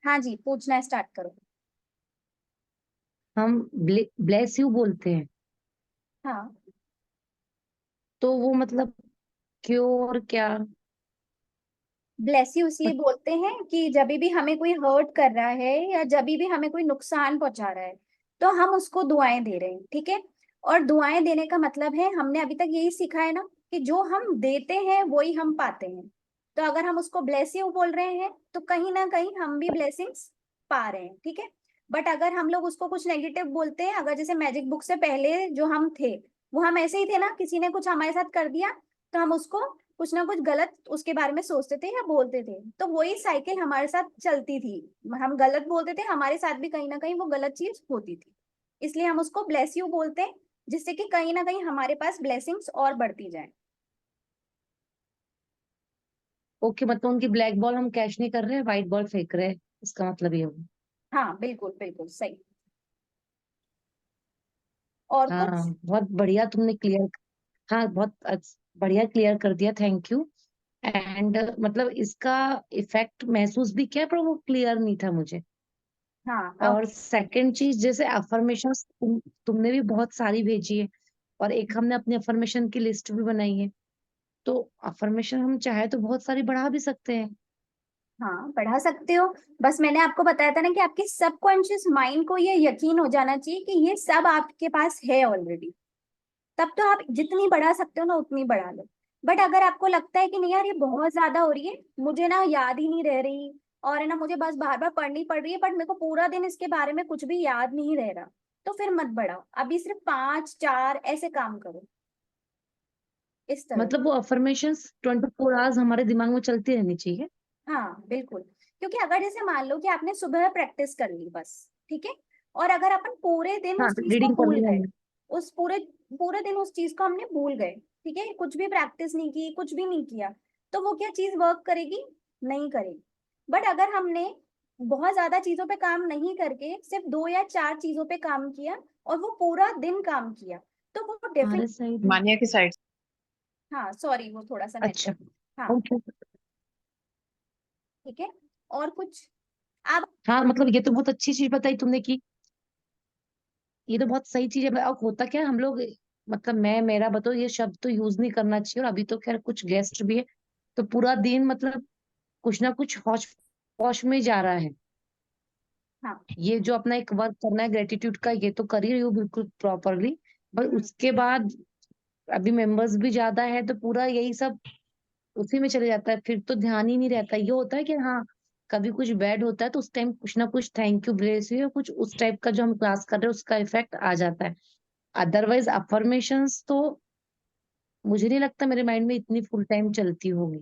हाँ जी, पूछना स्टार्ट करो। हम ब्लेस यू बोलते हैं, हाँ, तो वो मतलब क्यों और क्या? ब्लेस यू इसलिए बोलते हैं कि जब भी हमें कोई हर्ट कर रहा है या जब भी हमें कोई नुकसान पहुंचा रहा है तो हम उसको दुआएं दे रहे हैं, ठीक है। और दुआएं देने का मतलब है, हमने अभी तक यही सीखा है ना, कि जो हम देते हैं वही हम पाते हैं। तो अगर हम उसको ब्लेस यू बोल रहे हैं तो कहीं ना कहीं हम भी ब्लेसिंग्स पा रहे हैं, ठीक है। बट अगर हम लोग उसको कुछ नेगेटिव बोलते हैं, अगर जैसे मैजिक बुक से पहले जो हम थे वो हम ऐसे ही थे ना, किसी ने कुछ हमारे साथ कर दिया तो हम उसको कुछ ना कुछ गलत उसके बारे में सोचते थे या बोलते थे, तो वही साइकिल हमारे साथ चलती थी। हम गलत बोलते थे, हमारे साथ भी कहीं ना कहीं वो गलत चीज होती थी। इसलिए हम उसको ब्लेस यू बोलते हैं, जिससे कि कहीं ना कहीं हमारे पास ब्लेसिंग्स और बढ़ती जाए। ओके, मतलब उनकी ब्लैक बॉल हम कैच नहीं कर रहे हैं, व्हाइट बॉल फेंक रहे हैं, इसका मतलब ये होगा। हाँ बिल्कुल बिल्कुल सही। और हाँ, कुछ? बहुत बढ़िया तुमने क्लियर। हाँ, बहुत बढ़िया क्लियर कर दिया, थैंक यू। एंड मतलब इसका इफेक्ट महसूस भी किया, पर वो क्लियर नहीं था मुझे। हाँ और ओके। सेकंड चीज, जैसे अफर्मेशन तुमने भी बहुत सारी भेजी है, और एक हमने अपनी अफर्मेशन की लिस्ट भी बनाई है। तो अफर्मेशन हम चाहे तो बहुत सारी बढ़ा भी सकते हैं। हाँ बढ़ा सकते हो। बस मैंने आपको बताया था ना कि आपके सबकॉन्शियस माइंड को ये यकीन हो जाना चाहिए कि ये सब आपके पास है ऑलरेडी। तब तो आप जितनी बढ़ा सकते हो ना उतनी बढ़ा लो। बट अगर आपको लगता है कि नहीं यार ये बहुत ज्यादा हो रही है, मुझे ना याद ही नहीं रह रही, और है ना मुझे बस बार बार पढ़नी पड़ रही है, बट मेरे को पूरा दिन इसके बारे में कुछ भी याद नहीं रह रहा, तो फिर मत बढ़ाओ, अभी सिर्फ 5 4 ऐसे काम करो, इस तरह। मतलब वो अफर्मेशंस 24 आवर्स हमारे दिमाग में चलती रहनी चाहिए। हाँ बिल्कुल। क्योंकि अगर जैसे मान लो कि आपने सुबह प्रैक्टिस कर ली बस, ठीक है, और अगर अपन पूरे दिन हाँ, उस चीज को रीडिंग भूल करनी गए, है। उस पूरे पूरे दिन उस चीज को हमने भूल गए, ठीक है, कुछ भी प्रैक्टिस नहीं की, कुछ भी नहीं किया, तो वो क्या चीज वर्क करेगी? नहीं करेगी। बट अगर हमने बहुत ज्यादा चीजों पे काम नहीं करके सिर्फ 2 या 4 चीजों पे काम किया और वो पूरा दिन काम किया, तो वो हमारे डेफिनेट। साइड में। मानिया की साइड। हाँ सॉरी, वो थोड़ा सा अच्छा। नेटवर्क। हाँ ओके। ठीक है। और कुछ? आप? हाँ, मतलब ये तो बहुत अच्छी चीज बताई तुमने कि ये तो बहुत सही चीज है। अब होता क्या है, हम लोग, मतलब मैं, मेरा बताओ, ये शब्द तो यूज नहीं करना चाहिए, और अभी तो खैर कुछ गेस्ट भी है, तो पूरा दिन मतलब कुछ ना कुछ हौच पौच में जा रहा है। हाँ। ये जो अपना एक वर्क करना है ग्रेटिट्यूड का, ये तो कर ही रही हूँ बिल्कुल प्रॉपरली। पर हम्म। उसके बाद अभी मेंबर्स भी ज्यादा है, तो पूरा यही सब उसी में चले जाता है, फिर तो ध्यान ही नहीं रहता। ये होता है कि हाँ, कभी कुछ बैड होता है तो उस टाइम कुछ ना कुछ थैंक यू ब्लेस यू या कुछ उस टाइप का जो हम क्लास कर रहे हैं उसका इफेक्ट आ जाता है। अदरवाइज अफर्मेशंस तो मुझे नहीं लगता मेरे माइंड में इतनी फुल टाइम चलती होगी।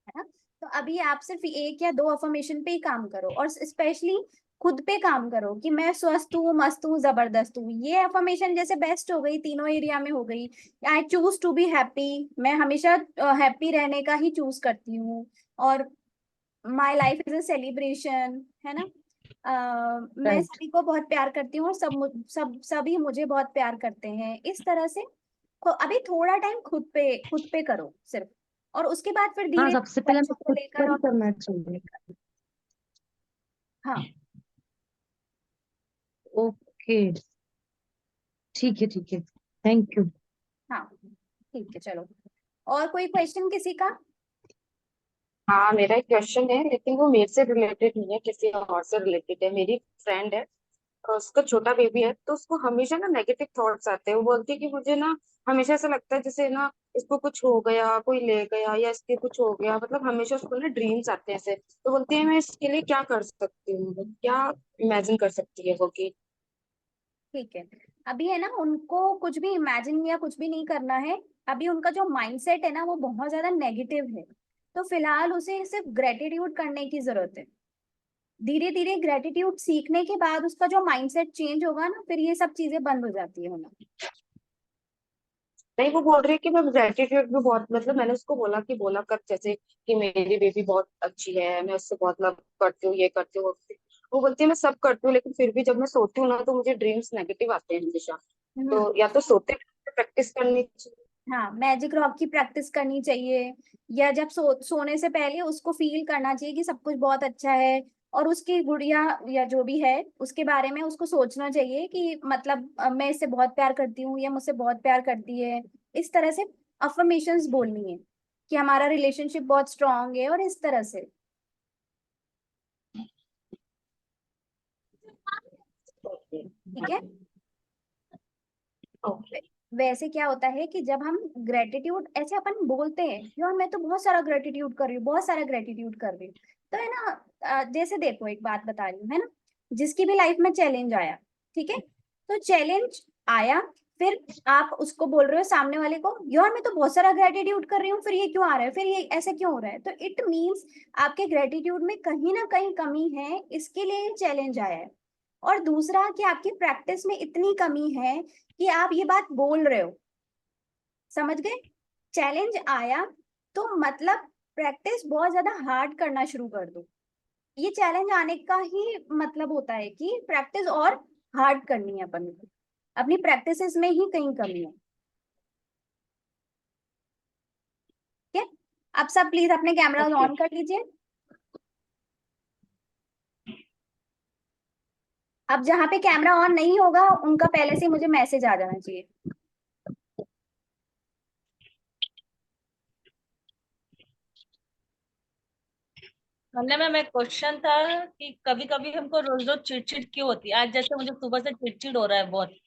है ना। तो अभी आप सिर्फ 1 या 2 अफर्मेशन पे ही काम करो, और स्पेशली खुद पे काम करो कि मैं स्वस्थ हूँ, मस्त हूँ, जबरदस्त हूँ। ये अफर्मेशन जैसे बेस्ट हो गई, तीनों एरिया में हो गई। I choose to be happy, मैं हमेशा हैप्पी रहने का ही चूज करती हूँ। और my life is a celebration, है ना। मैं राइट। सभी को बहुत प्यार करती हूँ और सभी मुझे बहुत प्यार करते हैं, इस तरह से। अभी थोड़ा टाइम खुद पे करो सिर्फ, और उसके बाद फिर हाँ, धीरे सबसे धीरे पहले बच्चों हमें को खुद लेकर पर ही और करना दूसरों को चाहिए। लेकर। हाँ। ओके, ठीक है, ठीक है, थैंक यू। हाँ ठीक है चलो। और कोई क्वेश्चन किसी का? हाँ, मेरा एक क्वेश्चन है, लेकिन वो मेरे से रिलेटेड नहीं है, किसी और से रिलेटेड है। मेरी फ्रेंड है और उसका छोटा बेबी है, तो उसको हमेशा ना नेगेटिव थॉट्स आते हैं। वो बोलती है कि मुझे ना हमेशा ऐसा लगता है जैसे ना इसको कुछ हो गया, कोई ले गया, या इसके कुछ हो गया। मतलब हमेशा उसको ना ड्रीम्स आते हैं ऐसे। तो बोलती है मैं इसके लिए क्या कर सकती हूँ, क्या इमेजिन कर सकती है वो कि। ठीक है। अभी है ना, उनको कुछ भी इमेजिन या कुछ भी नहीं करना है। अभी उनका जो माइंडसेट है ना वो बहुत ज्यादा नेगेटिव है। तो फिलहाल उसे सिर्फ ग्रेटिट्यूड करने की जरूरत है। धीरे धीरे ग्रेटिट्यूड सीखने के बाद उसका जो माइंडसेट चेंज होगा ना, फिर ये सब चीजें बंद हो जाती है होना। नहीं, वो बोल रही है कि मैं ग्रेटिट्यूड भी बहुत, मतलब मैंने उसको बोला कि बोला कर जैसे कि मेरी बेबी बहुत अच्छी है, मैं उससे बहुत लव करती हूँ, ये करती हूँ। वो बोलती है मैं सब करती हूँ, लेकिन फिर भी जब मैं सोती हूँ ना तो मुझे ड्रीम्स नेगेटिव आते हैं हमेशा। हम्म। तो या तो सोते प्रैक्टिस करनी चाहिए। हाँ, मैजिक रॉक की प्रैक्टिस करनी चाहिए, या जब सोने से पहले उसको फील करना चाहिए कि सब कुछ बहुत अच्छा है, और उसकी गुड़िया या जो भी है उसके बारे में उसको सोचना चाहिए कि मतलब मैं इससे बहुत प्यार करती हूँ या मुझसे बहुत प्यार करती है। इस तरह से अफर्मेशंस बोलनी है कि हमारा रिलेशनशिप बहुत स्ट्रांग है, और इस तरह से। ओके। ठीक है। ओके। वैसे क्या होता है कि जब हम ग्रेटिट्यूड ऐसे अपन बोलते हैं, यार मैं तो बहुत सारा ग्रेटिट्यूड कर रही हूँ, बहुत सारा ग्रेटिट्यूड कर रही हूँ, तो है ना, जैसे देखो एक बात बता रही हूँ, है ना, जिसकी भी लाइफ में चैलेंज आया, ठीक है, तो चैलेंज आया, फिर आप उसको बोल रहे हो सामने वाले को, यार मैं तो बहुत सारा ग्रेटिट्यूड कर रही हूँ, फिर ये क्यों आ रहा है, फिर ये ऐसे क्यों हो रहा है, तो इट मीन्स आपके ग्रेटिट्यूड में कहीं ना कहीं कमी है, इसके लिए चैलेंज आया है। और दूसरा कि आपकी प्रैक्टिस में इतनी कमी है कि आप ये बात बोल रहे हो। समझ गए? चैलेंज आया तो मतलब प्रैक्टिस बहुत ज्यादा हार्ड करना शुरू कर दो। ये चैलेंज आने का ही मतलब होता है कि प्रैक्टिस और हार्ड करनी है अपन को, अपनी प्रैक्टिसेस में ही कहीं कमी है। ठीक है, अब सब प्लीज अपने कैमरास ओके। ऑन कर लीजिए। अब जहाँ पे कैमरा ऑन नहीं होगा उनका पहले से मुझे मैसेज आ जाना चाहिए। वंदना मैम, एक क्वेश्चन था कि कभी कभी हमको रोज रोज चिड़चिड़ क्यों होती है? आज जैसे मुझे सुबह से चिड़चिड़ हो रहा है बहुत।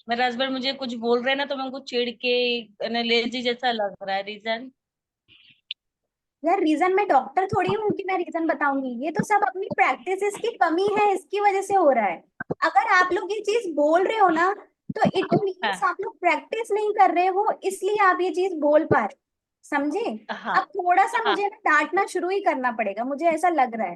मेरे हस्बैंड मुझे कुछ बोल रहे हैं ना, तो मैं उनको चिढ़ के लेजी जैसा लग रहा है। रीजन? यार रीजन, मैं डॉक्टर थोड़ी हूँ कि मैं रीजन बताऊंगी, ये तो सब अपनी प्रैक्टिसेस की कमी है, इसकी वजह से हो रहा है। अगर आप लोग ये चीज बोल रहे हो ना, तो इट मीन्स हाँ आप लोग प्रैक्टिस नहीं कर रहे हो, इसलिए आप ये चीज बोल पा रहे हो। समझे? हाँ अब थोड़ा सा हाँ। मुझे ना डांटना शुरू ही करना पड़ेगा, मुझे ऐसा लग रहा है।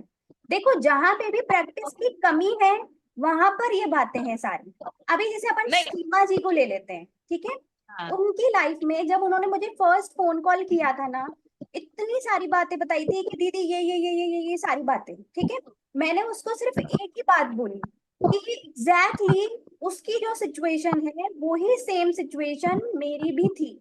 देखो, जहां पे भी प्रैक्टिस की कमी है वहां पर ये बातें हैं सारी। अभी जैसे अपन नहीं। सीमा जी को ले लेते हैं, ठीक है, हाँ उनकी लाइफ में जब उन्होंने मुझे फर्स्ट फोन कॉल किया था ना, इतनी सारी बातें बताई थी कि दीदी ये सारी बातें, ठीक है, मैंने उसको सिर्फ एक ही बात बोली कि एग्जैक्टली उसकी जो सिचुएशन है वो ही सेम सिचुएशन मेरी भी थी,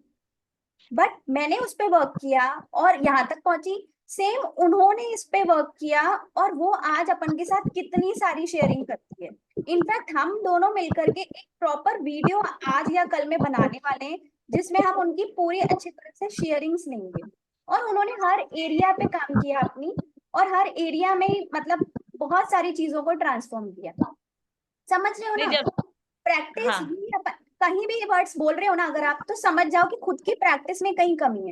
बट मैंने उस पे वर्क किया और यहाँ तक पहुंची। सेम उन्होंने इस पे वर्क किया, और वो आज अपन के साथ कितनी सारी शेयरिंग करती है। इनफैक्ट हम दोनों मिलकर के एक प्रॉपर वीडियो आज या कल में बनाने वाले हैं, जिसमें हम उनकी पूरी अच्छी तरह से शेयरिंग्स लेंगे। और उन्होंने हर एरिया पे काम किया अपनी, और हर एरिया में मतलब बहुत सारी चीजों को ट्रांसफॉर्म किया। समझ रहे हो नहीं। ना? जब प्रैक्टिस हाँ ही कहीं भी ये वर्ड्स बोल रहे हो ना अगर आप, तो समझ जाओ कि खुद की प्रैक्टिस में कहीं कमी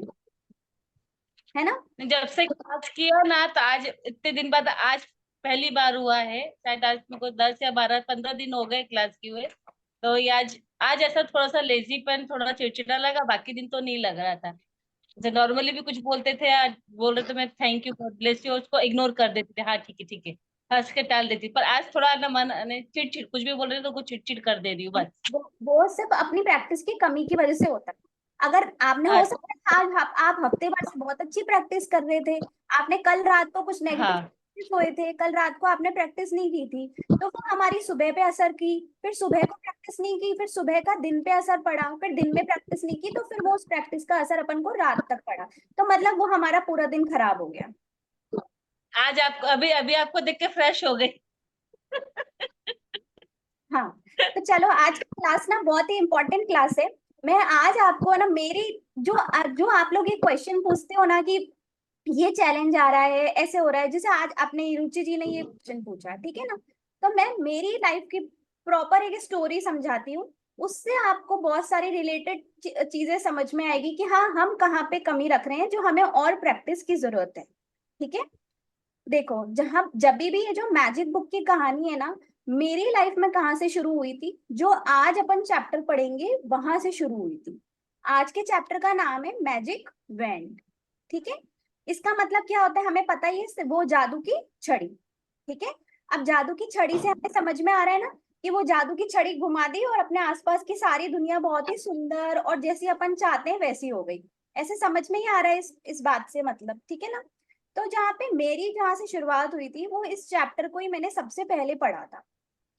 है ना? नहीं, जब से क्लास किया ना, तो आज इतने दिन बाद आज पहली बार हुआ है। शायद आज मेरे को 10 या 12 15 दिन हो गए क्लास किए हुए। तो ये आज आज ऐसा थोड़ा सा लेजीपन, थोड़ा चिड़चिड़ा लगा। बाकी दिन तो नहीं लग रहा था। जैसे नॉर्मली भी कुछ बोलते थे, आज बोल रहे थे मैं thank you God bless you, उसको इग्नोर कर देते थे, हाँ ठीक है ठीक है, हंस के टाल देती। पर आज थोड़ा ना मन ने चिड़चिड़, कुछ भी बोल रहे थे तो कुछ चिड़चिड़ कर दे रही हूँ बस। वो सिर्फ अपनी प्रैक्टिस की कमी की वजह से होता है। अगर आपने, हो अच्छा। सकता है आज आप हफ्ते भर से बहुत अच्छी प्रैक्टिस कर रहे थे, आपने कल रात को कुछ नेगेटिव हाँ सोए थे, कल रात को आपने प्रैक्टिस नहीं की थी, तो वो हमारी सुबह पे असर की, फिर सुबह को प्रैक्टिस नहीं की, फिर सुबह का दिन पे असर पड़ा, फिर दिन में प्रैक्टिस नहीं की, तो फिर वो उस प्रैक्टिस का असर अपन को रात तक पड़ा, तो मतलब वो हमारा पूरा दिन खराब हो गया। आज आपको अभी अभी आपको देख के फ्रेश हो गई। हाँ, तो चलो आज की क्लास ना बहुत ही इंपॉर्टेंट क्लास है। मैं आज आपको ना मेरी जो जो आप लोग ये क्वेश्चन पूछते हो ना कि ये चैलेंज आ रहा है, ऐसे हो रहा है, जैसे आज अपने रुचि जी ने ये क्वेश्चन पूछा, ठीक है ना, तो मैं मेरी लाइफ की प्रॉपर एक स्टोरी समझाती हूँ, उससे आपको बहुत सारी रिलेटेड चीजें समझ में आएगी कि हाँ हम कहाँ पे कमी रख रहे हैं जो हमें और प्रैक्टिस की जरूरत है। ठीक है, देखो, जहां जब भी ये जो मैजिक बुक की कहानी है ना, मेरी लाइफ में कहाँ से शुरू हुई थी, जो आज अपन चैप्टर पढ़ेंगे वहां से शुरू हुई थी। आज के चैप्टर का नाम है मैजिक वैंड। ठीक है, इसका मतलब क्या होता है हमें पता ही है, वो जादू की छड़ी। ठीक है, अब जादू की छड़ी से हमें समझ में आ रहा है ना कि वो जादू की छड़ी घुमा दी और अपने आसपास की सारी दुनिया बहुत ही सुंदर और जैसी अपन चाहते हैं वैसी हो गई। ऐसे समझ में ही आ रहा है इस बात से मतलब, ठीक है ना? तो जहाँ पे मेरी जहाँ से शुरुआत हुई थी वो इस चैप्टर को ही मैंने सबसे पहले पढ़ा था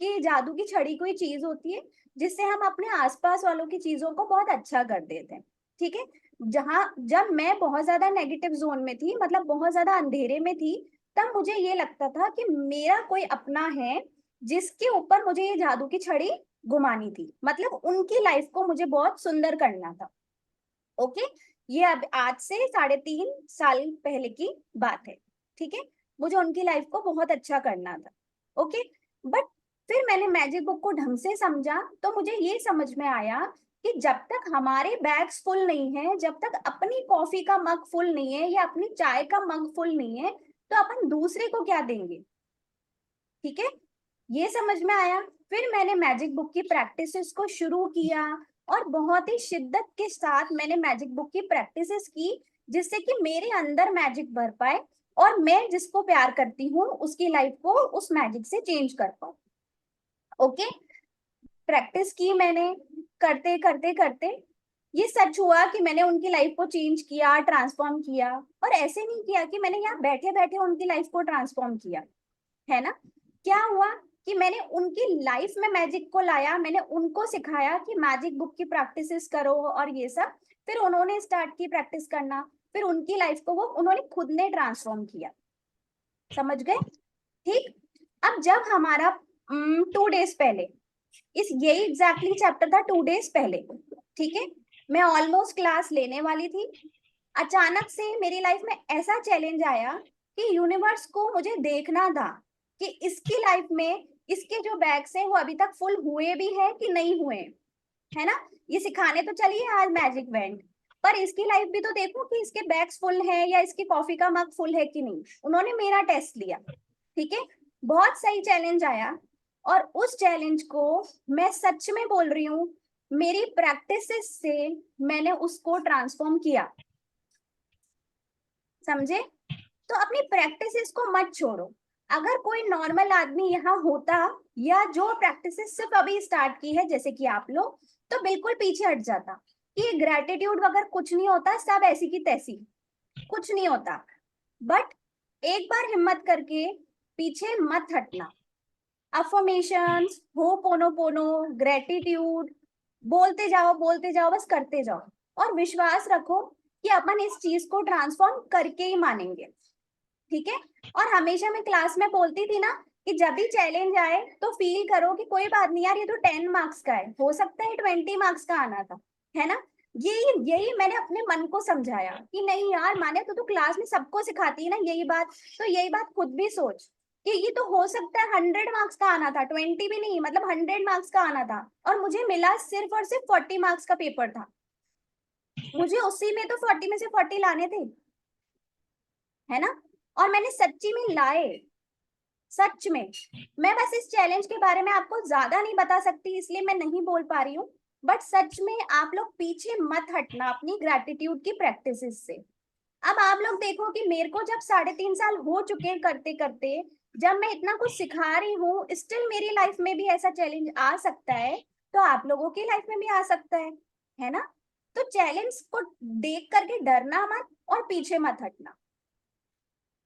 कि जादू की छड़ी कोई चीज होती है जिससे हम अपने आसपास वालों की चीजों को बहुत अच्छा कर देते हैं। ठीक है। जब मैं बहुत ज्यादा नेगेटिव जोन में थी, मतलब बहुत ज्यादा अंधेरे में थी, तब मुझे ये लगता था कि मेरा कोई अपना है जिसके ऊपर मुझे ये जादू की छड़ी घुमानी थी, मतलब उनकी लाइफ को मुझे बहुत सुंदर करना था। ओके, ये अब आज से 3.5 साल पहले की बात है, ठीक है। मुझे उनकी लाइफ को बहुत अच्छा करना था। ओके, बट फिर मैंने मैजिक बुक को ढंग से समझा, तो मुझे ये समझ में आया कि जब तक हमारे बैग्स फुल नहीं है, जब तक अपनी कॉफी का मग फुल नहीं है या अपनी चाय का मग फुल नहीं है, तो अपन दूसरे को क्या देंगे, ठीक है। ये समझ में आया। फिर मैंने मैजिक बुक की प्रैक्टिसेस को शुरू किया, और बहुत ही शिद्दत के साथ मैंने मैजिक बुक की प्रैक्टिसेस की, जिससे कि मेरे अंदर मैजिक भर पाए और मैं जिसको प्यार करती हूँ उसकी लाइफ को उस मैजिक से चेंज कर पाऊँ। ओके, प्रैक्टिस की मैंने, करते करते करते ये सच हुआ कि मैंने उनकी लाइफ को चेंज किया, ट्रांसफॉर्म किया। और ऐसे नहीं किया कि मैंने यहाँ बैठे बैठे उनकी लाइफ को ट्रांसफॉर्म किया, है ना। क्या हुआ कि मैंने उनकी लाइफ में मैजिक को लाया, मैंने उनको सिखाया कि मैजिक बुक की प्रैक्टिसेस करो और ये सब। फिर उन्होंने स्टार्ट की प्रैक्टिस करना, फिर उनकी लाइफ को वो उन्होंने खुद ने ट्रांसफॉर्म किया। समझ गए? ठीक। अब जब हमारा 2 डेज पहले, इस यही एग्जैक्टली चैप्टर था 2 डेज पहले, ठीक है। मैं ऑलमोस्ट क्लास लेने वाली थी, अचानक से मेरी लाइफ में ऐसा चैलेंज आया कि यूनिवर्स को मुझे देखना था कि इसकी लाइफ में इसके जो बैग्स हैं वो अभी तक फुल हुए भी है कि नहीं हुए, है ना। ये सिखाने तो चलिए आज मैजिक बैंड, पर इसकी लाइफ भी तो देखो कि इसके बैग्स फुल है या इसकी कॉफी का मग फुल है कि नहीं। उन्होंने मेरा टेस्ट लिया, ठीक है। बहुत सही चैलेंज आया, और उस चैलेंज को मैं सच में बोल रही हूँ, मेरी प्रैक्टिस से मैंने उसको ट्रांसफॉर्म किया। समझे? तो अपनी प्रैक्टिसेस को मत छोड़ो। अगर कोई नॉर्मल आदमी यहाँ होता, या जो प्रैक्टिसेस सिर्फ अभी स्टार्ट की है जैसे कि आप लोग, तो बिल्कुल पीछे हट जाता कि ग्रेटिट्यूड वगैरह कुछ नहीं होता, सब ऐसी की तैसी, कुछ नहीं होता। बट एक बार हिम्मत करके पीछे मत हटना। अफर्मेशंस, होपोनोपोनो, ग्रेटिट्यूड बोलते जाओ, बस करते जाओ, और विश्वास रखो कि अपन इस चीज को ट्रांसफॉर्म करके ही मानेंगे, ठीक है। और हमेशा मैं क्लास में बोलती थी ना कि जब भी चैलेंज आए तो फील करो कि कोई बात नहीं यार, ये तो 10 मार्क्स का है, हो सकता है 20 मार्क्स का आना था, है ना। यही मैंने अपने मन को समझाया कि नहीं यार माने, तो क्लास में सबको सिखाती है ना यही बात, तो यही बात खुद भी सोच कि ये तो हो सकता है 100 मार्क्स का आना था, 20 भी नहीं, मतलब 100 मार्क्स का आना था, और मुझे मिला सिर्फ और सिर्फ 40 मार्क्स का पेपर था। मुझे उसी में तो 40 में से 40 लाने थे, है ना। और मैंने सच्ची में लाए, सच में। मैं बस इस चैलेंज के बारे में आपको ज्यादा नहीं बता सकती, इसलिए मैं नहीं बोल पा रही हूँ। बट सच में आप लोग पीछे मत हटना अपनी ग्रेटिट्यूड की प्रैक्टिसेस से। अब आप लोग देखो कि मेरे को जब 3.5 साल हो चुके हैं करते करते, जब मैं इतना कुछ सिखा रही हूँ, स्टिल मेरी लाइफ में भी ऐसा चैलेंज आ सकता है, तो आप लोगों की लाइफ में भी आ सकता है ना। तो चैलेंज को देख करके डरना मत और पीछे मत हटना।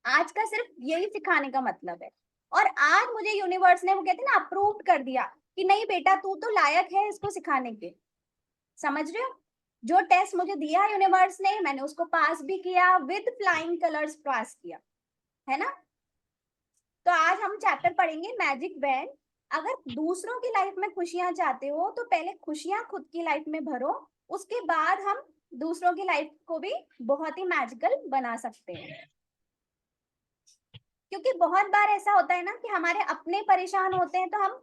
आज का सिर्फ यही सिखाने का मतलब है। और आज मुझे यूनिवर्स ने, वो कहते हैं ना, अप्रूव कर दिया कि नहीं बेटा तू तो लायक है इसको सिखाने के। समझ रहे हो? जो टेस्ट मुझे दिया यूनिवर्स ने, मैंने उसको पास भी किया, विद फ्लाइंग कलर्स पास किया, है ना। तो आज हम चैप्टर पढ़ेंगे मैजिक बैंड। अगर दूसरों की लाइफ में खुशियां चाहते हो तो पहले खुशियां खुद की लाइफ में भरो, उसके बाद हम दूसरों की लाइफ को भी बहुत ही मैजिकल बना सकते हैं। क्योंकि बहुत बार ऐसा होता है ना कि हमारे अपने परेशान होते हैं तो हम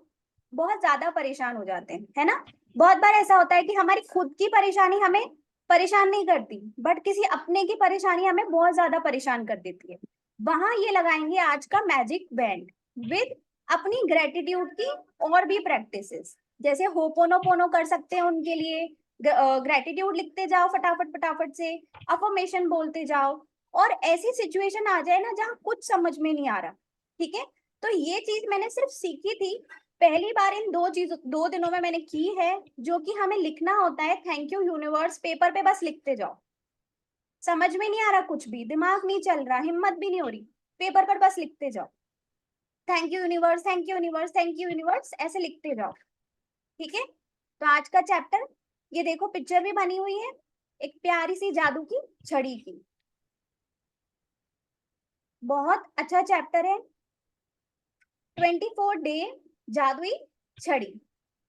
बहुत ज्यादा परेशान हो जाते हैं, है ना। बहुत बार ऐसा होता है कि हमारी खुद की परेशानी हमें परेशान नहीं करती, बट किसी अपने की परेशानी हमें बहुत ज्यादा परेशान कर देती है। वहां ये लगाएंगे आज का मैजिक बैंड विद अपनी ग्रेटिट्यूड की और भी प्रैक्टिसेस, जैसे होपोनोपोनो कर सकते हैं उनके लिए, ग्रेटिट्यूड लिखते जाओ फटाफट फटाफट से, अफर्मेशन बोलते जाओ, और ऐसी सिचुएशन आ जाए ना जहाँ कुछ समझ में नहीं आ रहा, ठीक है। तो ये चीज मैंने सिर्फ सीखी थी पहली बार, इन 2 दिनों में मैंने की है, जो कि हमें लिखना होता है। थैंक यू यूनिवर्स पेपर पे बस लिखते जाओ, समझ में नहीं आ रहा कुछ भी, दिमाग नहीं चल रहा, हिम्मत भी नहीं हो रही, पेपर पर बस लिखते जाओ, thank you universe, thank you universe, thank you universe, ऐसे लिखते जाओ, ठीक है। तो आज का चैप्टर ये देखो, पिक्चर भी बनी हुई है, एक प्यारी सी जादू की छड़ी की। बहुत अच्छा चैप्टर है, 24 डे जादुई छड़ी।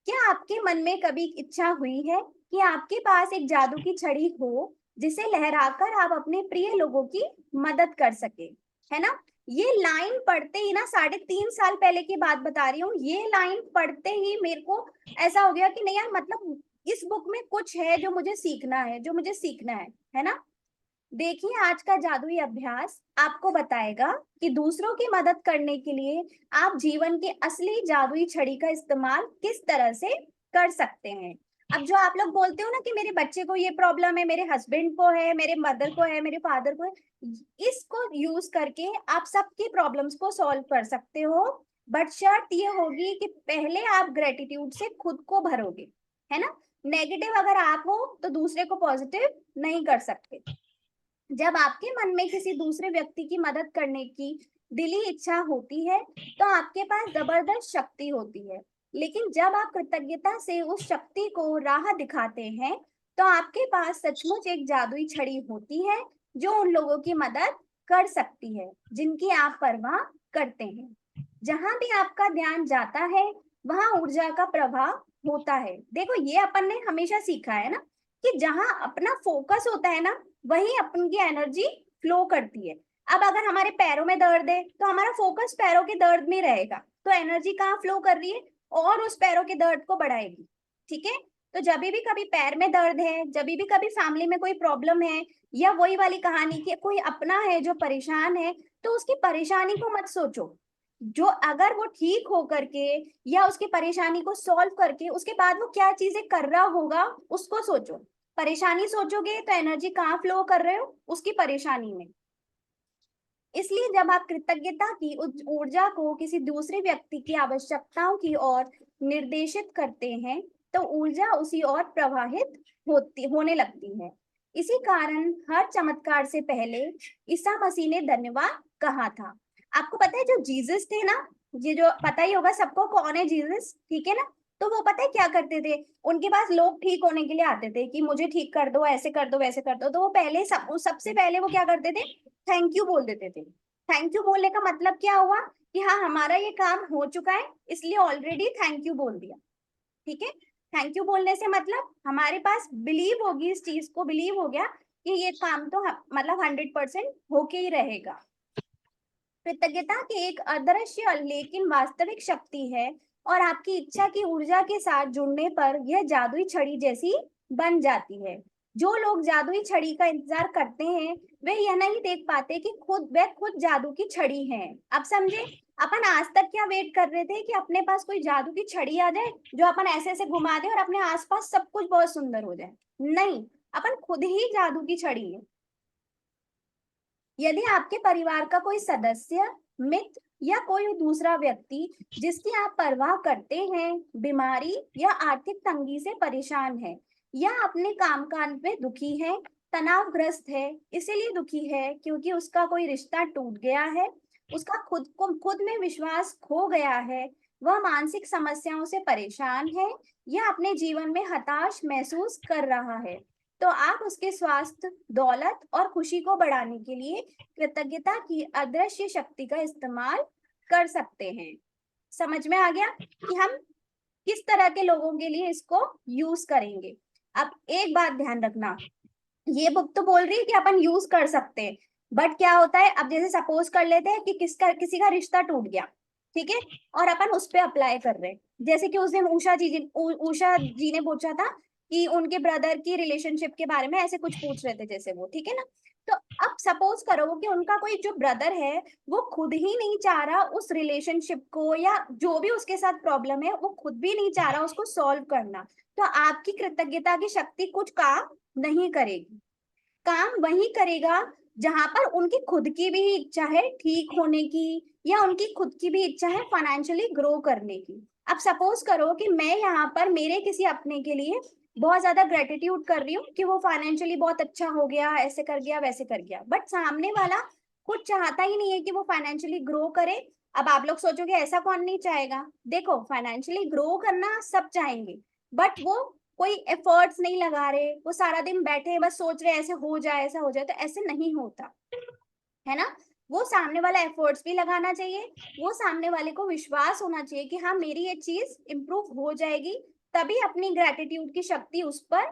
क्या आपके मन में कभी इच्छा हुई है कि आपके पास एक जादू की छड़ी हो जिसे लहराकर आप अपने प्रिय लोगों की मदद कर सके, है ना? ये लाइन पढ़ते ही ना, 3.5 साल पहले की बात बता रही हूँ, ये लाइन पढ़ते ही मेरे को ऐसा हो गया कि नहीं यार, मतलब इस बुक में कुछ है जो मुझे सीखना है, जो मुझे सीखना है ना? देखिए, आज का जादुई अभ्यास आपको बताएगा कि दूसरों की मदद करने के लिए आप जीवन की असली जादुई छड़ी का इस्तेमाल किस तरह से कर सकते हैं। अब जो आप लोग बोलते हो ना कि मेरे बच्चे को ये प्रॉब्लम है, मेरे हस्बैंड को है, मेरे मदर को है, मेरे फादर को है, इसको यूज करके आप सबकी प्रॉब्लम्स को सॉल्व कर सकते हो। बट शर्त ये होगी कि पहले आप ग्रेटिट्यूड से खुद को भरोगे, है ना? नेगेटिव अगर आप हो तो दूसरे को पॉजिटिव नहीं कर सकते। जब आपके मन में किसी दूसरे व्यक्ति की मदद करने की दिली इच्छा होती है तो आपके पास जबरदस्त शक्ति होती है, लेकिन जब आप कृतज्ञता से उस शक्ति को राह दिखाते हैं तो आपके पास सचमुच एक जादुई छड़ी होती है जो उन लोगों की मदद कर सकती है जिनकी आप परवाह करते हैं। जहां भी आपका ध्यान जाता है वहां ऊर्जा का प्रवाह होता है। देखो, ये अपन ने हमेशा सीखा है ना कि जहां अपना फोकस होता है ना, वही अपन की एनर्जी फ्लो करती है। अब अगर हमारे पैरों में दर्द है तो हमारा फोकस पैरों के दर्द में रहेगा, तो एनर्जी कहाँ फ्लो कर रही है, और उस पैरों के दर्द को बढ़ाएगी। ठीक है? तो जब भी कभी पैर में दर्द है, जब भी कभी फैमिली में कोई प्रॉब्लम है, या वही वाली कहानी की कोई अपना है जो परेशान है, तो उसकी परेशानी को मत सोचो। जो अगर वो ठीक हो करके या उसकी परेशानी को सॉल्व करके उसके बाद वो क्या चीजें कर रहा होगा उसको सोचो। परेशानी सोचोगे तो एनर्जी कहाँ फ्लो कर रहे हो, उसकी परेशानी में। इसलिए जब आप कृतज्ञता की उस ऊर्जा को किसी दूसरे व्यक्ति की आवश्यकताओं की ओर निर्देशित करते हैं तो ऊर्जा उसी ओर प्रवाहित होने लगती है। इसी कारण हर चमत्कार से पहले ईसा मसीह ने धन्यवाद कहा था। आपको पता है जो जीसस थे ना, ये जो पता ही होगा सबको कौन है जीसस, ठीक है ना? तो वो पता है क्या करते थे, उनके पास लोग ठीक होने के लिए आते थे कि मुझे ठीक कर दो, ऐसे कर दो, वैसे कर दो, तो वो पहले सबसे पहले वो क्या करते थे, थैंक यू बोल देते थे। थैंक यू बोलने का मतलब क्या हुआ कि हाँ, हमारा ये काम हो चुका है इसलिए ऑलरेडी थैंक यू बोल दिया। ठीक है? थैंक यू बोलने से मतलब हमारे पास बिलीव होगी, इस चीज को बिलीव हो गया कि ये काम तो मतलब 100% होके ही रहेगा। कृतज्ञता की एक अदृश्य लेकिन वास्तविक शक्ति है, और आपकी इच्छा की ऊर्जा के साथ जुड़ने पर यह जादुई छड़ी जैसी बन जाती है। जो लोग जादुई छड़ी का इंतजार करते हैं वे यह नहीं देख पाते कि वे खुद जादू की छड़ी हैं। अब समझे? अपन आज तक क्या वेट कर रहे थे कि अपने पास कोई जादू की छड़ी आ जाए जो अपन ऐसे ऐसे घुमा दे और अपने आसपास सब कुछ बहुत सुंदर हो जाए। नहीं, अपन खुद ही जादू की छड़ी है। यदि आपके परिवार का कोई सदस्य, मित्र या कोई दूसरा व्यक्ति जिसकी आप परवाह करते हैं बीमारी या आर्थिक तंगी से परेशान है, या अपने कामकाज में दुखी है, तनावग्रस्त है, इसीलिए दुखी है क्योंकि उसका कोई रिश्ता टूट गया है, उसका खुद में विश्वास खो गया है, वह मानसिक समस्याओं से परेशान है, या अपने जीवन में हताश महसूस कर रहा है, तो आप उसके स्वास्थ्य, दौलत और खुशी को बढ़ाने के लिए कृतज्ञता की अदृश्य शक्ति का इस्तेमाल कर सकते हैं। समझ में आ गया कि हम किस तरह के लोगों के लिए इसको यूज करेंगे? अब एक बात ध्यान रखना, ये बुक तो बोल रही है कि अपन यूज कर सकते हैं, बट क्या होता है, अब जैसे सपोज कर लेते हैं कि किसी का रिश्ता टूट गया, ठीक है, और अपन उस पर अप्लाई कर रहे हैं। जैसे कि उस दिन उषा जी ने पूछा था कि उनके ब्रदर की रिलेशनशिप के बारे में ऐसे कुछ पूछ रहे थे जैसे वो, ठीक है ना? तो अब सपोज करो कि उनका कोई जो ब्रदर है वो खुद ही नहीं चाह रहा उस रिलेशनशिप को, या जो भी उसके साथ प्रॉब्लम है वो खुद भी नहीं चाह रहा उसको सॉल्व करना, तो आपकी कृतज्ञता की शक्ति कुछ काम नहीं करेगी। काम वही करेगा जहां पर उनकी खुद की भी इच्छा है ठीक होने की, या उनकी खुद की भी इच्छा है फाइनेंशियली ग्रो करने की। अब सपोज करो कि मैं यहाँ पर मेरे किसी अपने के लिए बहुत ज्यादा ग्रेटिट्यूड कर रही हूँ कि वो फाइनेंशियली बहुत अच्छा हो गया, ऐसे कर गया, वैसे कर गया, बट सामने वाला कुछ चाहता ही नहीं है कि वो फाइनेंशियली ग्रो करे। अब आप लोग सोचोगे ऐसा कौन नहीं चाहेगा? देखो, फाइनेंशियली ग्रो करना सब चाहेंगे, बट वो कोई एफर्ट्स नहीं लगा रहे, वो सारा दिन बैठे बस सोच रहे ऐसे हो जाए ऐसा हो जाए, तो ऐसे नहीं होता है ना। वो सामने वाला एफर्ट्स भी लगाना चाहिए, वो सामने वाले को विश्वास होना चाहिए कि हाँ मेरी ये चीज इंप्रूव हो जाएगी, तभी अपनी ग्रेटिट्यूड की शक्ति उस पर